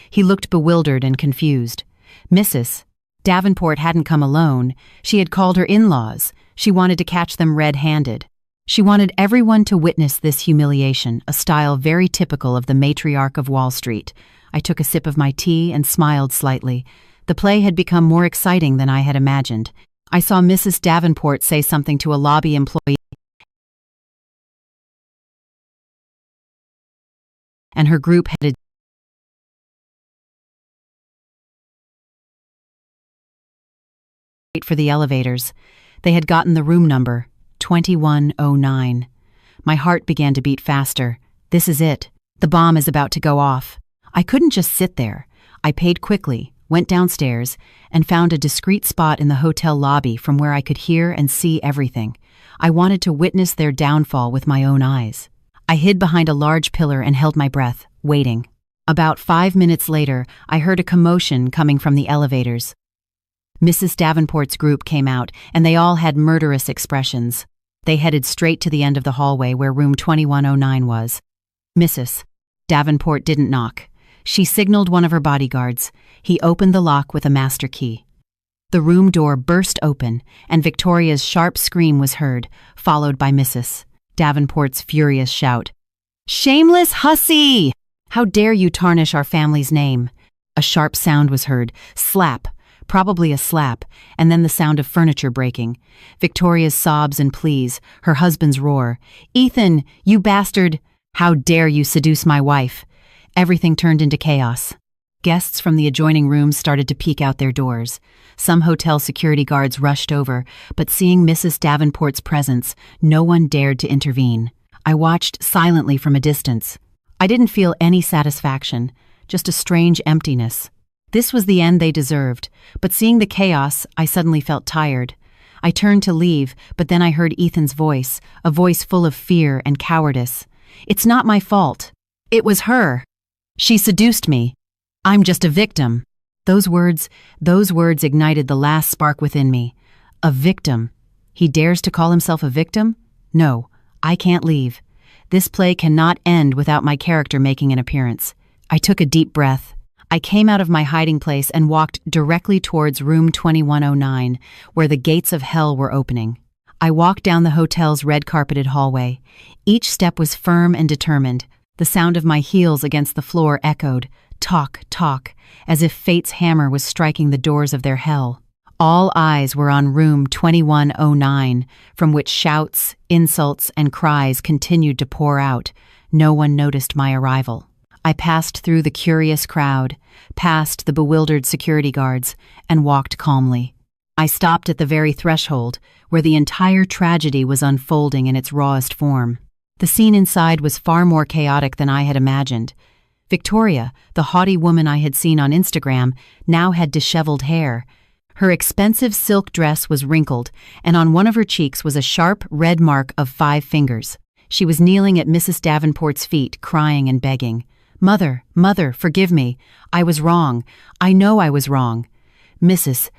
[SPEAKER 1] He looked bewildered and confused. Mrs. Davenport hadn't come alone. She had called her in-laws. She wanted to catch them red-handed. She wanted everyone to witness this humiliation, a style very typical of the matriarch of Wall Street. I took a sip of my tea and smiled slightly. The play had become more exciting than I had imagined. I saw Mrs. Davenport say something to a lobby employee, and her group headed for the elevators. They had gotten the room number, 2109. My heart began to beat faster. This is it. The bomb is about to go off. I couldn't just sit there. I paid quickly, went downstairs, and found a discreet spot in the hotel lobby from where I could hear and see everything. I wanted to witness their downfall with my own eyes. I hid behind a large pillar and held my breath, waiting. About 5 minutes later, I heard a commotion coming from the elevators. Mrs. Davenport's group came out, and they all had murderous expressions. They headed straight to the end of the hallway where room 2109 was. Mrs. Davenport didn't knock. She signaled one of her bodyguards. He opened the lock with a master key. The room door burst open, and Victoria's sharp scream was heard, followed by Mrs. Davenport's furious shout. "Shameless hussy! How dare you tarnish our family's name?" A sharp sound was heard. Slap. Probably a slap, and then the sound of furniture breaking. Victoria's sobs and pleas, her husband's roar. "Ethan, you bastard! How dare you seduce my wife?" Everything turned into chaos. Guests from the adjoining rooms started to peek out their doors. Some hotel security guards rushed over, but seeing Mrs. Davenport's presence, no one dared to intervene. I watched silently from a distance. I didn't feel any satisfaction, just a strange emptiness. This was the end they deserved, but seeing the chaos, I suddenly felt tired. I turned to leave, but then I heard Ethan's voice, a voice full of fear and cowardice. "It's not my fault. It was her. She seduced me. I'm just a victim." Those words ignited the last spark within me. A victim. He dares to call himself a victim? No, I can't leave. This play cannot end without my character making an appearance. I took a deep breath. I came out of my hiding place and walked directly towards room 2109, where the gates of hell were opening. I walked down the hotel's red-carpeted hallway. Each step was firm and determined. The sound of my heels against the floor echoed, "Talk, talk," as if fate's hammer was striking the doors of their hell. All eyes were on room 2109, from which shouts, insults, and cries continued to pour out. No one noticed my arrival. I passed through the curious crowd, past the bewildered security guards, and walked calmly. I stopped at the very threshold, where the entire tragedy was unfolding in its rawest form. The scene inside was far more chaotic than I had imagined. Victoria, the haughty woman I had seen on Instagram, now had disheveled hair. Her expensive silk dress was wrinkled, and on one of her cheeks was a sharp red mark of 5 fingers. She was kneeling at Mrs. Davenport's feet, crying and begging. "Mother, Mother, forgive me. I was wrong. I know I was wrong." Mrs.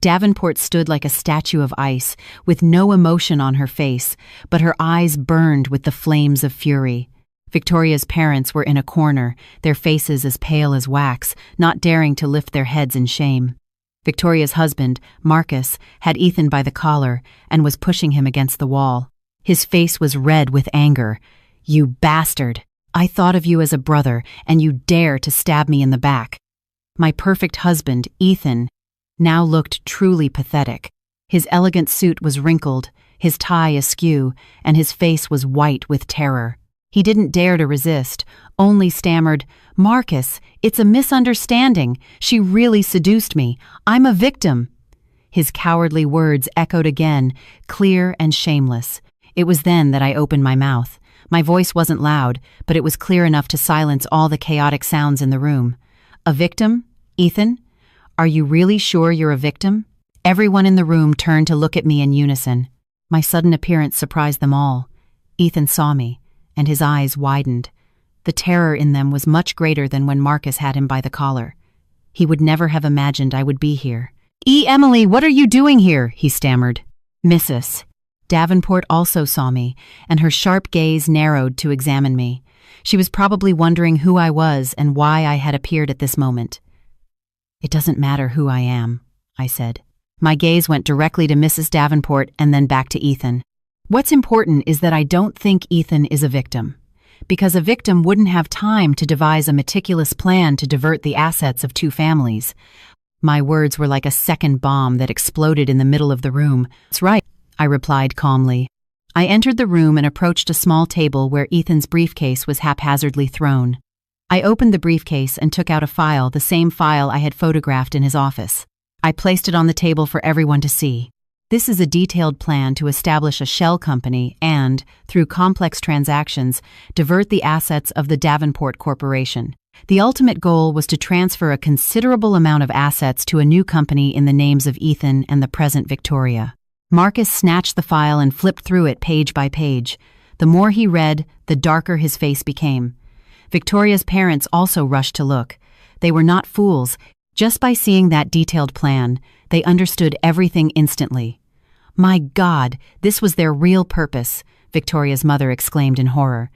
[SPEAKER 1] Davenport stood like a statue of ice, with no emotion on her face, but her eyes burned with the flames of fury. Victoria's parents were in a corner, their faces as pale as wax, not daring to lift their heads in shame. Victoria's husband, Marcus, had Ethan by the collar and was pushing him against the wall. His face was red with anger. "You bastard! I thought of you as a brother, and you dare to stab me in the back." My perfect husband, Ethan, now looked truly pathetic. His elegant suit was wrinkled, his tie askew, and his face was white with terror. He didn't dare to resist, only stammered, "Marcus, it's a misunderstanding. She really seduced me. I'm a victim." His cowardly words echoed again, clear and shameless. It was then that I opened my mouth. My voice wasn't loud, but it was clear enough to silence all the chaotic sounds in the room. A victim? Ethan? Are you really sure you're a victim? Everyone in the room turned to look at me in unison. My sudden appearance surprised them all. Ethan saw me, and his eyes widened. The terror in them was much greater than when Marcus had him by the collar. He would never have imagined I would be here. Emily, what are you doing here?" he stammered. "Mrs. Davenport also saw me, and her sharp gaze narrowed to examine me. She was probably wondering who I was and why I had appeared at this moment. "It doesn't matter who I am," I said. My gaze went directly to Mrs. Davenport and then back to Ethan. "What's important is that I don't think Ethan is a victim, because a victim wouldn't have time to devise a meticulous plan to divert the assets of two families." My words were like a second bomb that exploded in the middle of the room. "That's right," I replied calmly. I entered the room and approached a small table where Ethan's briefcase was haphazardly thrown. I opened the briefcase and took out a file, the same file I had photographed in his office. I placed it on the table for everyone to see. "This is a detailed plan to establish a shell company and, through complex transactions, divert the assets of the Davenport Corporation. The ultimate goal was to transfer a considerable amount of assets to a new company in the names of Ethan and the present Victoria." Marcus snatched the file and flipped through it page by page. The more he read, the darker his face became. Victoria's parents also rushed to look. They were not fools. Just by seeing that detailed plan, they understood everything instantly. "My God, this was their real purpose," Victoria's mother exclaimed in horror.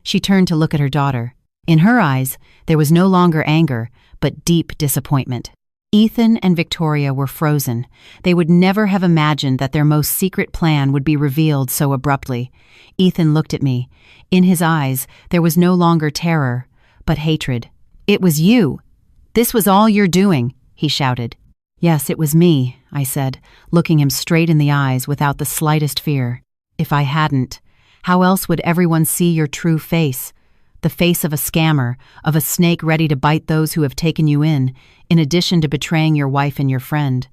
[SPEAKER 1] She turned to look at her daughter. In her eyes, there was no longer anger, but deep disappointment. Ethan and Victoria were frozen. They would never have imagined that their most secret plan would be revealed so abruptly. Ethan looked at me. In his eyes, there was no longer terror, but hatred. "It was you. This was all you're doing," he shouted. "Yes, it was me," I said, looking him straight in the eyes without the slightest fear. "If I hadn't, how else would everyone see your true face? The face of a scammer, of a snake ready to bite those who have taken you in addition to betraying your wife and your friend."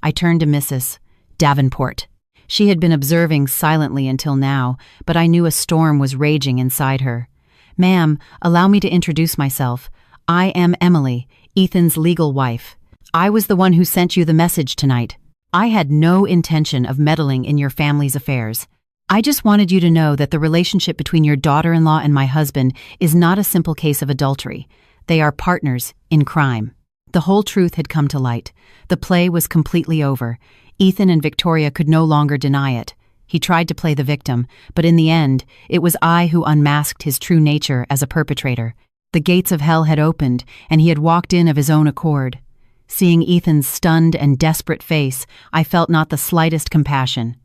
[SPEAKER 1] I turned to Mrs. Davenport. She had been observing silently until now, but I knew a storm was raging inside her. "Ma'am, allow me to introduce myself. I am Emily, Ethan's legal wife. I was the one who sent you the message tonight. I had no intention of meddling in your family's affairs. I just wanted you to know that the relationship between your daughter-in-law and my husband is not a simple case of adultery. They are partners in crime." The whole truth had come to light. The play was completely over. Ethan and Victoria could no longer deny it. He tried to play the victim, but in the end, it was I who unmasked his true nature as a perpetrator. The gates of hell had opened, and he had walked in of his own accord. Seeing Ethan's stunned and desperate face, I felt not the slightest compassion.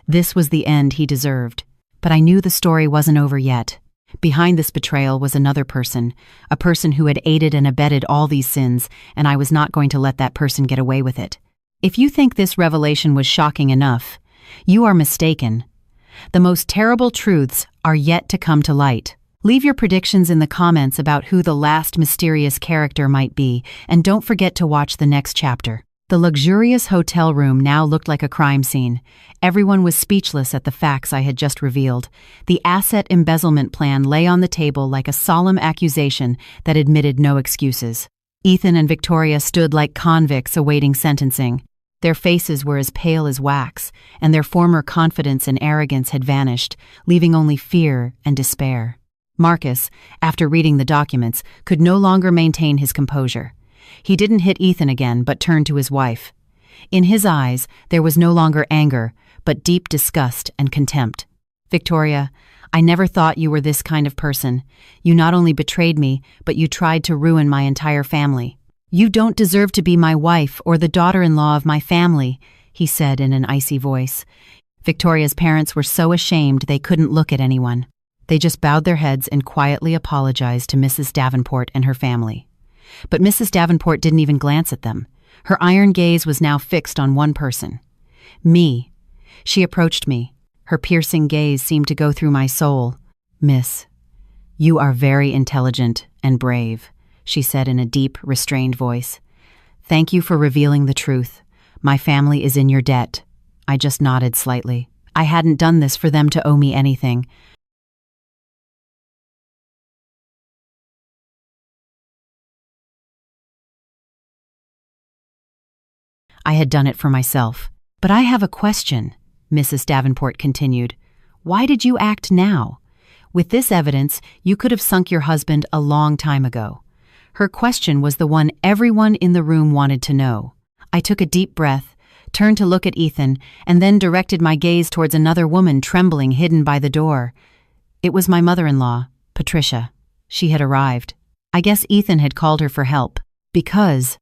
[SPEAKER 1] This was the end he deserved. But I knew the story wasn't over yet. Behind this betrayal was another person, a person who had aided and abetted all these sins, and I was not going to let that person get away with it. If you think this revelation was shocking enough, you are mistaken. The most terrible truths are yet to come to light. Leave your predictions in the comments about who the last mysterious character might be, and don't forget to watch the next chapter. The luxurious hotel room now looked like a crime scene. Everyone was speechless at the facts I had just revealed. The asset embezzlement plan lay on the table like a solemn accusation that admitted no excuses. Ethan and Victoria stood like convicts awaiting sentencing. Their faces were as pale as wax, and their former confidence and arrogance had vanished, leaving only fear and despair. Marcus, after reading the documents, could no longer maintain his composure. He didn't hit Ethan again, but turned to his wife. In his eyes, there was no longer anger, but deep disgust and contempt. "Victoria, I never thought you were this kind of person. You not only betrayed me, but you tried to ruin my entire family. You don't deserve to be my wife or the daughter-in-law of my family," he said in an icy voice. Victoria's parents were so ashamed they couldn't look at anyone. They just bowed their heads and quietly apologized to Mrs. Davenport and her family. But Mrs. Davenport didn't even glance at them. Her iron gaze was now fixed on one person. Me. She approached me. Her piercing gaze seemed to go through my soul. "Miss, you are very intelligent and brave," she said in a deep, restrained voice. "Thank you for revealing the truth. My family is in your debt." I just nodded slightly. I hadn't done this for them to owe me anything. I had done it for myself. But I have a question, Mrs. Davenport continued. Why did you act now? With this evidence, you could have sunk your husband a long time ago. Her question was the one everyone in the room wanted to know. I took a deep breath, turned to look at Ethan, and then directed my gaze towards another woman trembling hidden by the door. It was my mother-in-law, Patricia. She had arrived. I guess Ethan had called her for help. Because,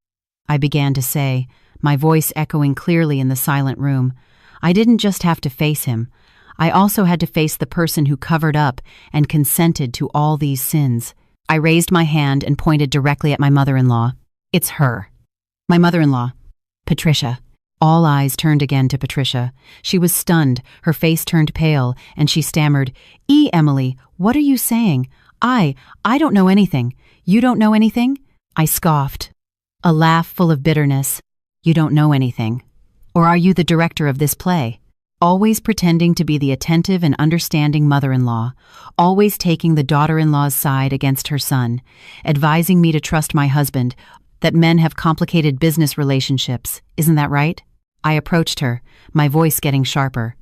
[SPEAKER 1] I began to say, my voice echoing clearly in the silent room, I didn't just have to face him. I also had to face the person who covered up and consented to all these sins. I raised my hand and pointed directly at my mother-in-law. It's her. My mother-in-law, Patricia. All eyes turned again to Patricia. She was stunned, her face turned pale, and she stammered, Emily, what are you saying? I don't know anything. You don't know anything? I scoffed. A laugh full of bitterness. You don't know anything. Or are you the director of this play? Always pretending to be the attentive and understanding mother-in-law, always taking the daughter-in-law's side against her son, advising me to trust my husband, that men have complicated business relationships, isn't that right? I approached her, my voice getting sharper.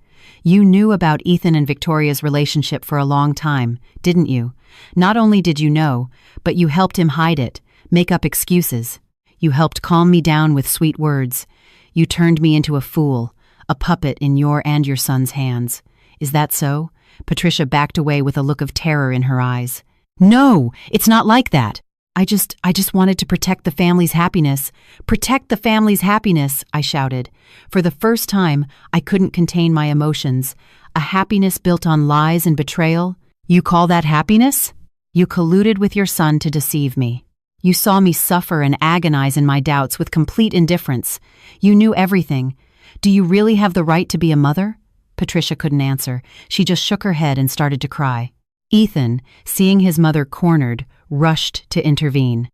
[SPEAKER 1] You knew about Ethan and Victoria's relationship for a long time, didn't you? Not only did you know, but you helped him hide it, make up excuses. You helped calm me down with sweet words. You turned me into a fool, a puppet in your and your son's hands. Is that so? Patricia backed away with a look of terror in her eyes. No, it's not like that. I just wanted to protect the family's happiness. Protect the family's happiness, I shouted. For the first time, I couldn't contain my emotions. A happiness built on lies and betrayal? You call that happiness? You colluded with your son to deceive me. You saw me suffer and agonize in my doubts with complete indifference. You knew everything. Do you really have the right to be a mother? Patricia couldn't answer. She just shook her head and started to cry. Ethan, seeing his mother cornered, rushed to intervene.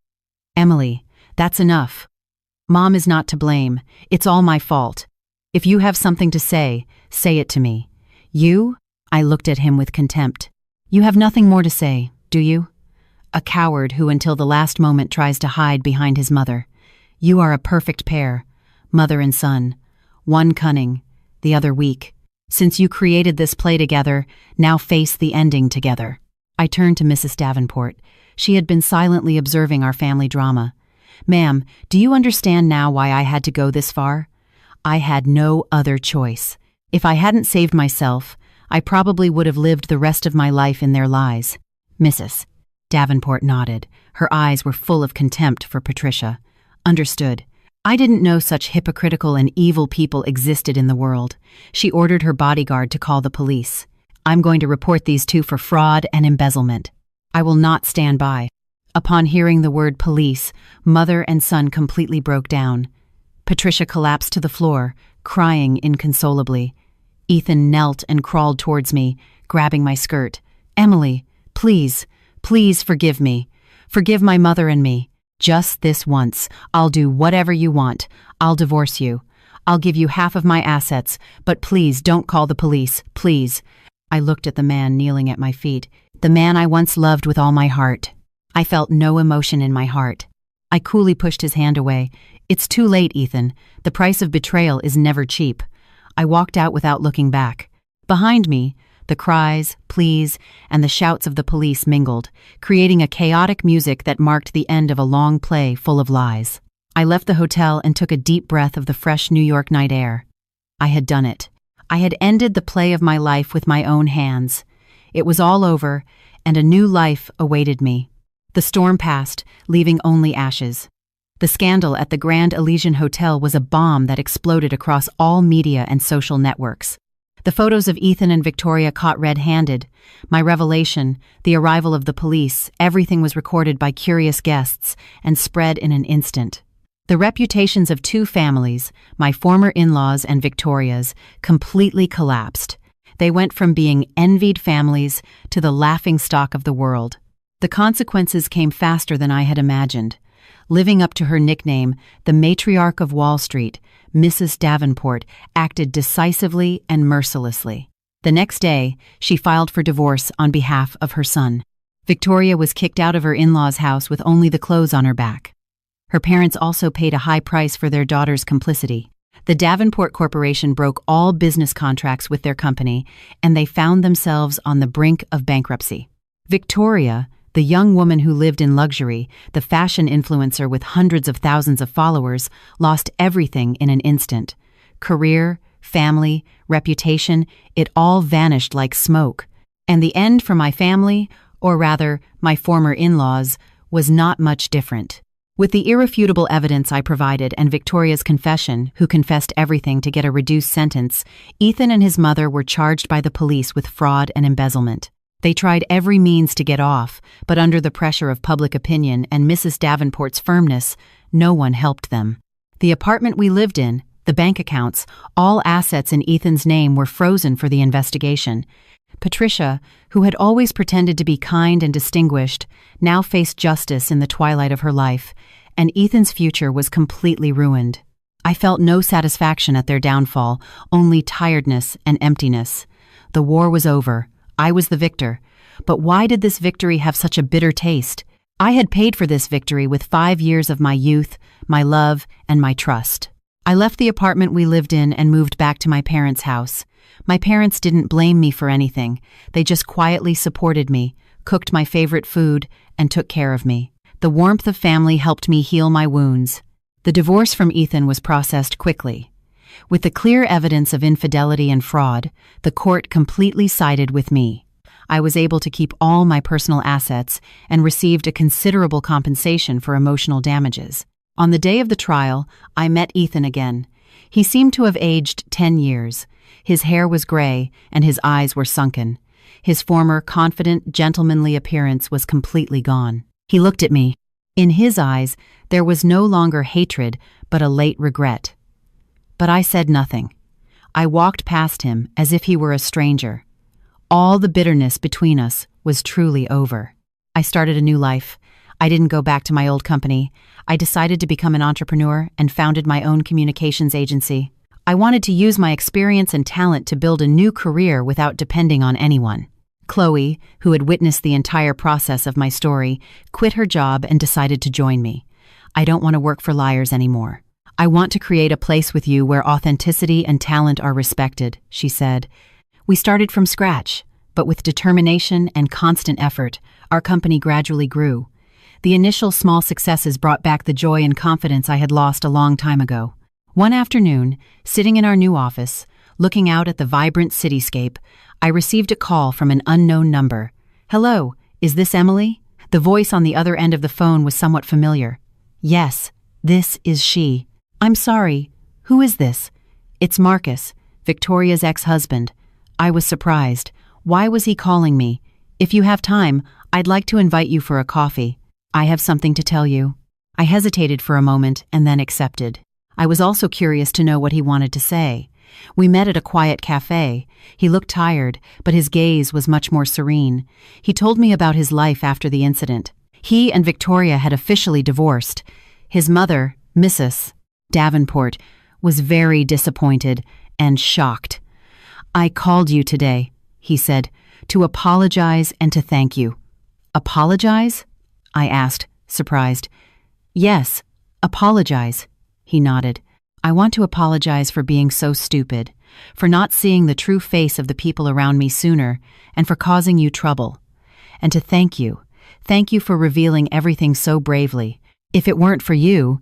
[SPEAKER 1] Emily, that's enough. Mom is not to blame. It's all my fault. If you have something to say it to me. You? I looked at him with contempt. You have nothing more to say, do you? A coward who until the last moment tries to hide behind his mother. You are a perfect pair, mother and son. One cunning, the other weak. Since you created this play together, now face the ending together. I turned to Mrs. Davenport. She had been silently observing our family drama. Ma'am, do you understand now why I had to go this far? I had no other choice. If I hadn't saved myself, I probably would have lived the rest of my life in their lies. Mrs. Davenport nodded. Her eyes were full of contempt for Patricia. Understood. I didn't know such hypocritical and evil people existed in the world. She ordered her bodyguard to call the police. I'm going to report these two for fraud and embezzlement. I will not stand by. Upon hearing the word police, mother and son completely broke down. Patricia collapsed to the floor, crying inconsolably. Ethan knelt and crawled towards me, grabbing my skirt. Emily, please forgive me. Forgive my mother and me. Just this once. I'll do whatever you want. I'll divorce you. I'll give you half of my assets, but please don't call the police, please. I looked at the man kneeling at my feet, the man I once loved with all my heart. I felt no emotion in my heart. I coolly pushed his hand away. It's too late, Ethan. The price of betrayal is never cheap. I walked out without looking back. Behind me, the cries, pleas, and the shouts of the police mingled, creating a chaotic music that marked the end of a long play full of lies. I left the hotel and took a deep breath of the fresh New York night air. I had done it. I had ended the play of my life with my own hands. It was all over, and a new life awaited me. The storm passed, leaving only ashes. The scandal at the Grand Elysian Hotel was a bomb that exploded across all media and social networks. The photos of Ethan and Victoria caught red-handed. My revelation, the arrival of the police, everything was recorded by curious guests and spread in an instant. The reputations of two families, my former in-laws and Victoria's, completely collapsed. They went from being envied families to the laughingstock of the world. The consequences came faster than I had imagined. Living up to her nickname, the matriarch of Wall Street, Mrs. Davenport acted decisively and mercilessly. The next day, she filed for divorce on behalf of her son. Victoria was kicked out of her in-laws' house with only the clothes on her back. Her parents also paid a high price for their daughter's complicity. The Davenport Corporation broke all business contracts with their company, and they found themselves on the brink of bankruptcy. Victoria, the young woman who lived in luxury, the fashion influencer with hundreds of thousands of followers, lost everything in an instant. Career, family, reputation, it all vanished like smoke. And the end for my family, or rather, my former in-laws, was not much different. With the irrefutable evidence I provided and Victoria's confession, who confessed everything to get a reduced sentence, Ethan and his mother were charged by the police with fraud and embezzlement. They tried every means to get off, but under the pressure of public opinion and Mrs. Davenport's firmness, no one helped them. The apartment we lived in, the bank accounts, all assets in Ethan's name were frozen for the investigation. Patricia, who had always pretended to be kind and distinguished, now faced justice in the twilight of her life, and Ethan's future was completely ruined. I felt no satisfaction at their downfall, only tiredness and emptiness. The war was over. I was the victor. But why did this victory have such a bitter taste? I had paid for this victory with 5 years of my youth, my love, and my trust. I left the apartment we lived in and moved back to my parents' house. My parents didn't blame me for anything. They just quietly supported me, cooked my favorite food, and took care of me. The warmth of family helped me heal my wounds. The divorce from Ethan was processed quickly. With the clear evidence of infidelity and fraud, the court completely sided with me. I was able to keep all my personal assets and received a considerable compensation for emotional damages. On the day of the trial, I met Ethan again. He seemed to have aged 10 years. His hair was gray and his eyes were sunken. His former confident, gentlemanly appearance was completely gone. He looked at me. In his eyes, there was no longer hatred, but a late regret. But I said nothing. I walked past him as if he were a stranger. All the bitterness between us was truly over. I started a new life. I didn't go back to my old company. I decided to become an entrepreneur and founded my own communications agency. I wanted to use my experience and talent to build a new career without depending on anyone. Chloe, who had witnessed the entire process of my story, quit her job and decided to join me. I don't want to work for liars anymore. I want to create a place with you where authenticity and talent are respected, she said. We started from scratch, but with determination and constant effort, our company gradually grew. The initial small successes brought back the joy and confidence I had lost a long time ago. One afternoon, sitting in our new office, looking out at the vibrant cityscape, I received a call from an unknown number. "Hello, is this Emily?" The voice on the other end of the phone was somewhat familiar. "Yes, this is she." "I'm sorry, who is this?" "It's Marcus, Victoria's ex-husband." I was surprised. Why was he calling me? "If you have time, I'd like to invite you for a coffee. I have something to tell you." I hesitated for a moment and then accepted. I was also curious to know what he wanted to say. We met at a quiet cafe. He looked tired, but his gaze was much more serene. He told me about his life after the incident. He and Victoria had officially divorced. His mother, Mrs. Davenport, was very disappointed and shocked. "I called you today," he said, "to apologize and to thank you." "Apologize?" I asked, surprised. "Yes, apologize," he nodded. "I want to apologize for being so stupid, for not seeing the true face of the people around me sooner, and for causing you trouble. And to thank you. Thank you for revealing everything so bravely. If it weren't for you,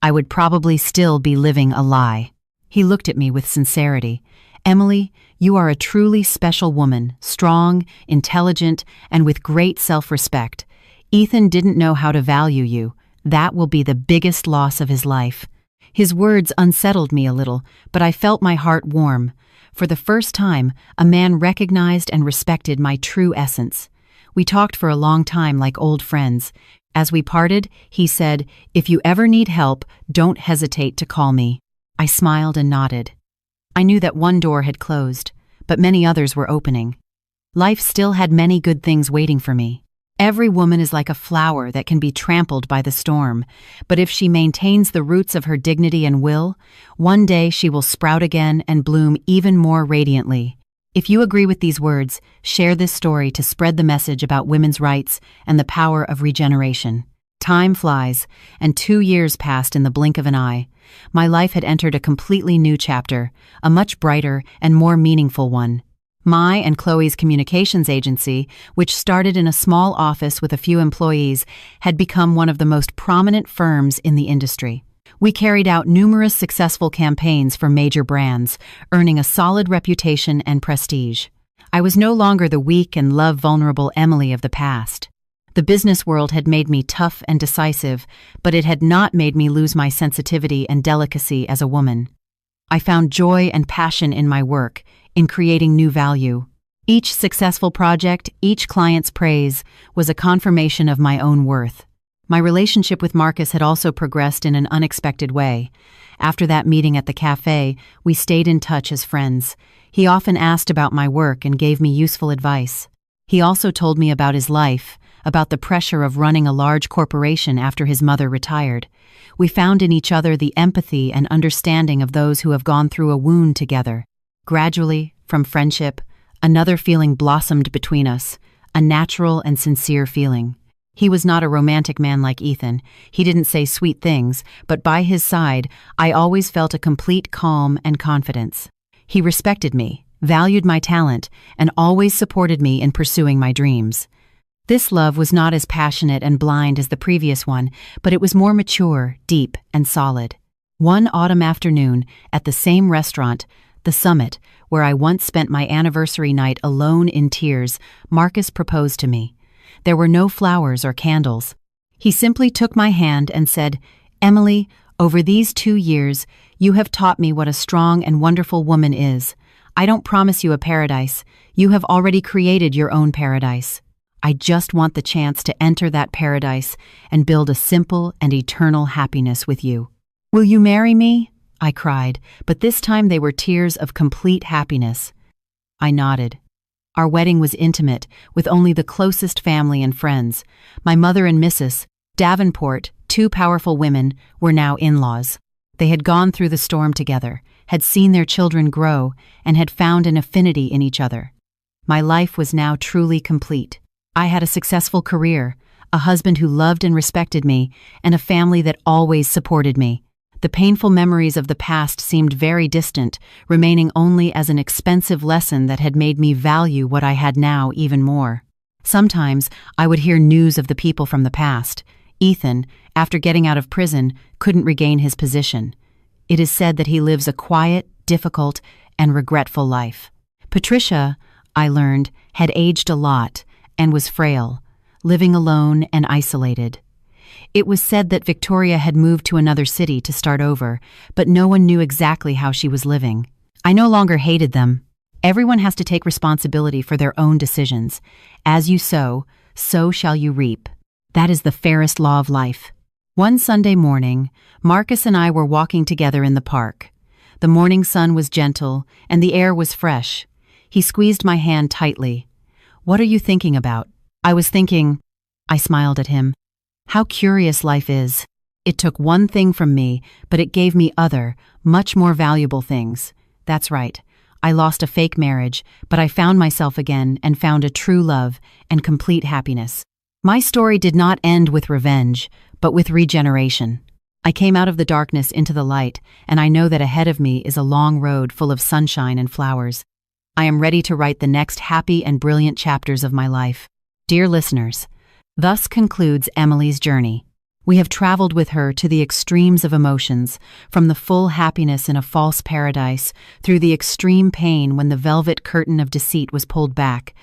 [SPEAKER 1] I would probably still be living a lie." He looked at me with sincerity. "Emily, you are a truly special woman, strong, intelligent, and with great self-respect. Ethan didn't know how to value you. That will be the biggest loss of his life." His words unsettled me a little, but I felt my heart warm. For the first time, a man recognized and respected my true essence. We talked for a long time like old friends. As we parted, he said, "If you ever need help, don't hesitate to call me." I smiled and nodded. I knew that one door had closed, but many others were opening. Life still had many good things waiting for me. Every woman is like a flower that can be trampled by the storm, but if she maintains the roots of her dignity and will, one day she will sprout again and bloom even more radiantly. If you agree with these words, share this story to spread the message about women's rights and the power of regeneration. Time flies, and 2 years passed in the blink of an eye. My life had entered a completely new chapter, a much brighter and more meaningful one. My and Chloe's communications agency, which started in a small office with a few employees, had become one of the most prominent firms in the industry. We carried out numerous successful campaigns for major brands, earning a solid reputation and prestige. I was no longer the weak and love-vulnerable Emily of the past. The business world had made me tough and decisive, but it had not made me lose my sensitivity and delicacy as a woman. I found joy and passion in my work, in creating new value. Each successful project, each client's praise, was a confirmation of my own worth. My relationship with Marcus had also progressed in an unexpected way. After that meeting at the cafe, we stayed in touch as friends. He often asked about my work and gave me useful advice. He also told me about his life, about the pressure of running a large corporation after his mother retired. We found in each other the empathy and understanding of those who have gone through a wound together. Gradually, from friendship, another feeling blossomed between us, a natural and sincere feeling. He was not a romantic man like Ethan. He didn't say sweet things, but by his side, I always felt a complete calm and confidence. He respected me, valued my talent, and always supported me in pursuing my dreams. This love was not as passionate and blind as the previous one, but it was more mature, deep, and solid. One autumn afternoon, at the same restaurant, The Summit, where I once spent my anniversary night alone in tears, Marcus proposed to me. There were no flowers or candles. He simply took my hand and said, "Emily, over these 2 years, you have taught me what a strong and wonderful woman is. I don't promise you a paradise. You have already created your own paradise. I just want the chance to enter that paradise and build a simple and eternal happiness with you. Will you marry me?" I cried, but this time they were tears of complete happiness. I nodded. Our wedding was intimate, with only the closest family and friends. My mother and Mrs. Davenport, 2 powerful women, were now in-laws. They had gone through the storm together, had seen their children grow, and had found an affinity in each other. My life was now truly complete. I had a successful career, a husband who loved and respected me, and a family that always supported me. The painful memories of the past seemed very distant, remaining only as an expensive lesson that had made me value what I had now even more. Sometimes I would hear news of the people from the past. Ethan, after getting out of prison, couldn't regain his position. It is said that he lives a quiet, difficult, and regretful life. Patricia, I learned, had aged a lot and was frail, living alone and isolated. It was said that Victoria had moved to another city to start over, but no one knew exactly how she was living. I no longer hated them. Everyone has to take responsibility for their own decisions. As you sow, so shall you reap. That is the fairest law of life. One Sunday morning, Marcus and I were walking together in the park. The morning sun was gentle, and the air was fresh. He squeezed my hand tightly. "What are you thinking about?" I was thinking. I smiled at him. How curious life is. It took one thing from me, but it gave me other, much more valuable things. That's right. I lost a fake marriage, but I found myself again and found a true love and complete happiness. My story did not end with revenge, but with regeneration. I came out of the darkness into the light, and I know that ahead of me is a long road full of sunshine and flowers. I am ready to write the next happy and brilliant chapters of my life. Dear listeners, thus concludes Emily's journey. We have traveled with her to the extremes of emotions, from the full happiness in a false paradise, through the extreme pain when the velvet curtain of deceit was pulled back,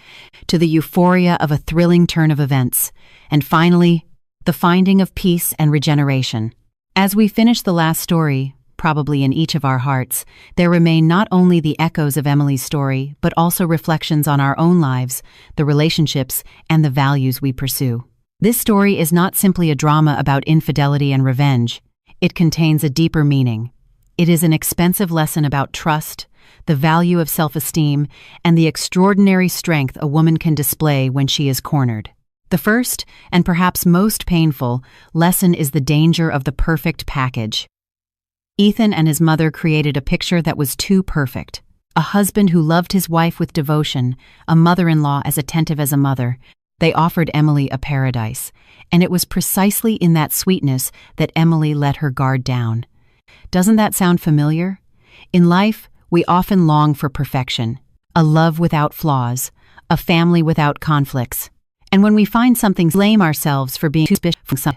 [SPEAKER 1] to the euphoria of a thrilling turn of events, and finally, the finding of peace and regeneration. As we finish the last story, probably in each of our hearts, there remain not only the echoes of Emily's story, but also reflections on our own lives, the relationships, and the values we pursue. This story is not simply a drama about infidelity and revenge. It contains a deeper meaning. It is an expensive lesson about trust, the value of self-esteem, and the extraordinary strength a woman can display when she is cornered. The first, and perhaps most painful, lesson is the danger of the perfect package. Ethan and his mother created a picture that was too perfect. A husband who loved his wife with devotion, a mother-in-law as attentive as a mother, They offered Emily a paradise, and it was precisely in that sweetness that Emily let her guard down. Doesn't that sound familiar? In life, we often long for perfection, a love without flaws, a family without conflicts. And when we find something, blame ourselves for being too suspicious.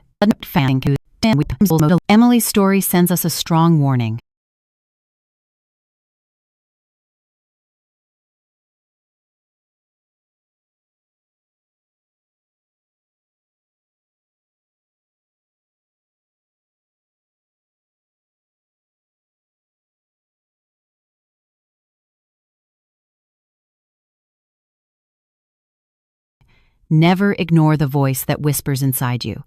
[SPEAKER 1] Emily's story sends us a strong warning. Never ignore the voice that whispers inside you.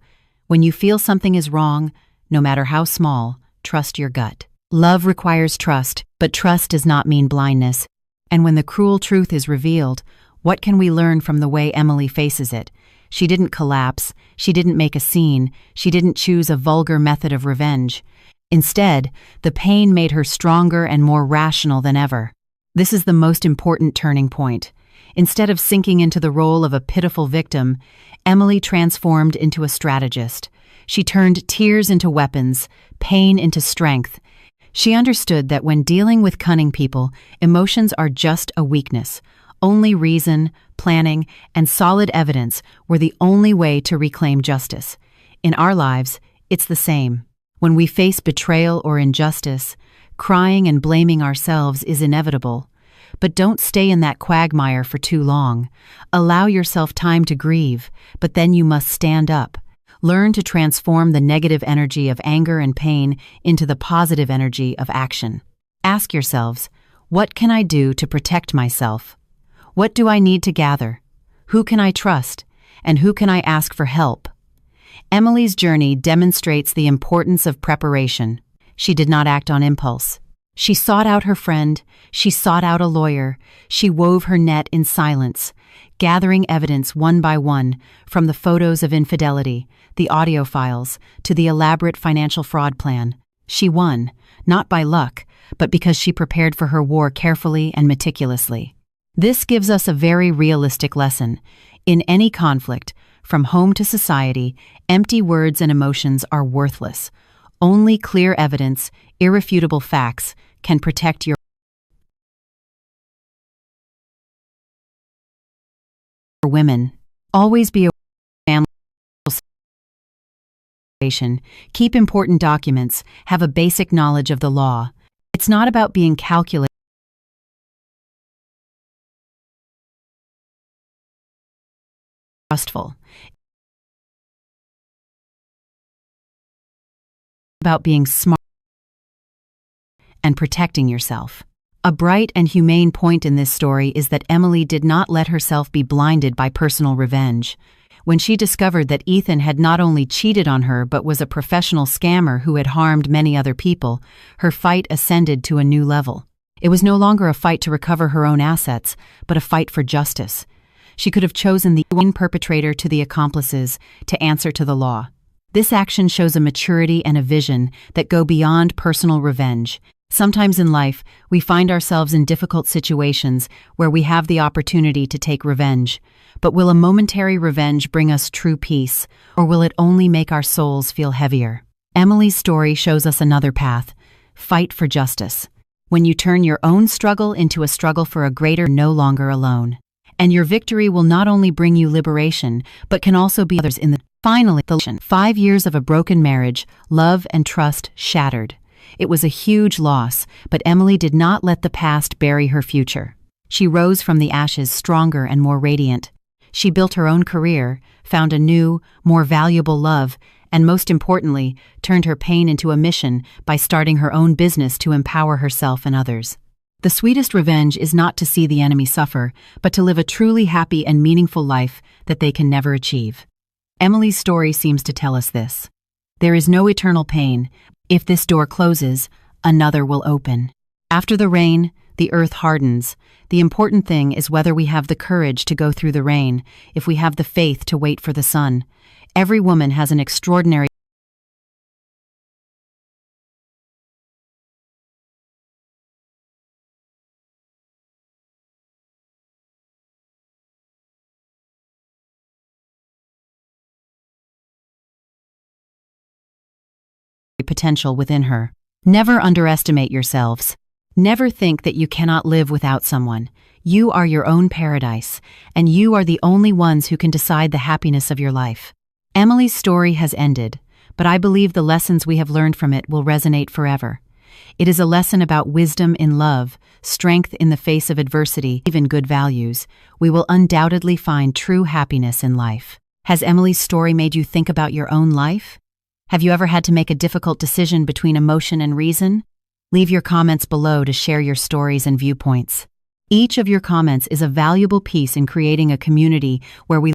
[SPEAKER 1] When you feel something is wrong, no matter how small, trust your gut. Love requires trust, but trust does not mean blindness. And when the cruel truth is revealed, what can we learn from the way Emily faces it? She didn't collapse, she didn't make a scene, she didn't choose a vulgar method of revenge. Instead, the pain made her stronger and more rational than ever. This is the most important turning point. Instead of sinking into the role of a pitiful victim, Emily transformed into a strategist. She turned tears into weapons, pain into strength. She understood that when dealing with cunning people, emotions are just a weakness. Only reason, planning, and solid evidence were the only way to reclaim justice. In our lives, it's the same. When we face betrayal or injustice, crying and blaming ourselves is inevitable. But don't stay in that quagmire for too long. Allow yourself time to grieve, but then you must stand up. Learn to transform the negative energy of anger and pain into the positive energy of action. Ask yourselves, what can I do to protect myself? What do I need to gather? Who can I trust? And who can I ask for help? Emily's journey demonstrates the importance of preparation. She did not act on impulse. She sought out her friend, she sought out a lawyer, she wove her net in silence, gathering evidence one by one, from the photos of infidelity, the audio files, to the elaborate financial fraud plan. She won, not by luck, but because she prepared for her war carefully and meticulously. This gives us a very realistic lesson. In any conflict, from home to society, empty words and emotions are worthless. Only clear evidence, irrefutable facts, can protect your women. Always be a family situation. Keep important documents. Have a basic knowledge of the law. It's not about being calculated, trustful. It's about being smart and protecting yourself. A bright and humane point in this story is that Emily did not let herself be blinded by personal revenge. When she discovered that Ethan had not only cheated on her but was a professional scammer who had harmed many other people, her fight ascended to a new level. It was no longer a fight to recover her own assets, but a fight for justice. She could have chosen the perpetrator to the accomplices to answer to the law. This action shows a maturity and a vision that go beyond personal revenge. Sometimes in life, we find ourselves in difficult situations where we have the opportunity to take revenge. But will a momentary revenge bring us true peace, or will it only make our souls feel heavier? Emily's story shows us another path. Fight for justice. When you turn your own struggle into a struggle for a greater, no longer alone. And your victory will not only bring you liberation, but can also be others in the. Finally, 5 years of a broken marriage, love and trust shattered. It was a huge loss, but Emily did not let the past bury her future. She rose from the ashes stronger and more radiant. She built her own career, found a new, more valuable love, and most importantly, turned her pain into a mission by starting her own business to empower herself and others. The sweetest revenge is not to see the enemy suffer, but to live a truly happy and meaningful life that they can never achieve. Emily's story seems to tell us this. There is no eternal pain. If this door closes, another will open. After the rain, the earth hardens. The important thing is whether we have the courage to go through the rain, if we have the faith to wait for the sun. Every woman has an extraordinary potential within her. Never underestimate yourselves. Never think that you cannot live without someone. You are your own paradise, and you are the only ones who can decide the happiness of your life. Emily's story has ended, but I believe the lessons we have learned from it will resonate forever. It is a lesson about wisdom in love, strength in the face of adversity, even good values. We will undoubtedly find true happiness in life. Has Emily's story made you think about your own life? Have you ever had to make a difficult decision between emotion and reason? Leave your comments below to share your stories and viewpoints. Each of your comments is a valuable piece in creating a community where we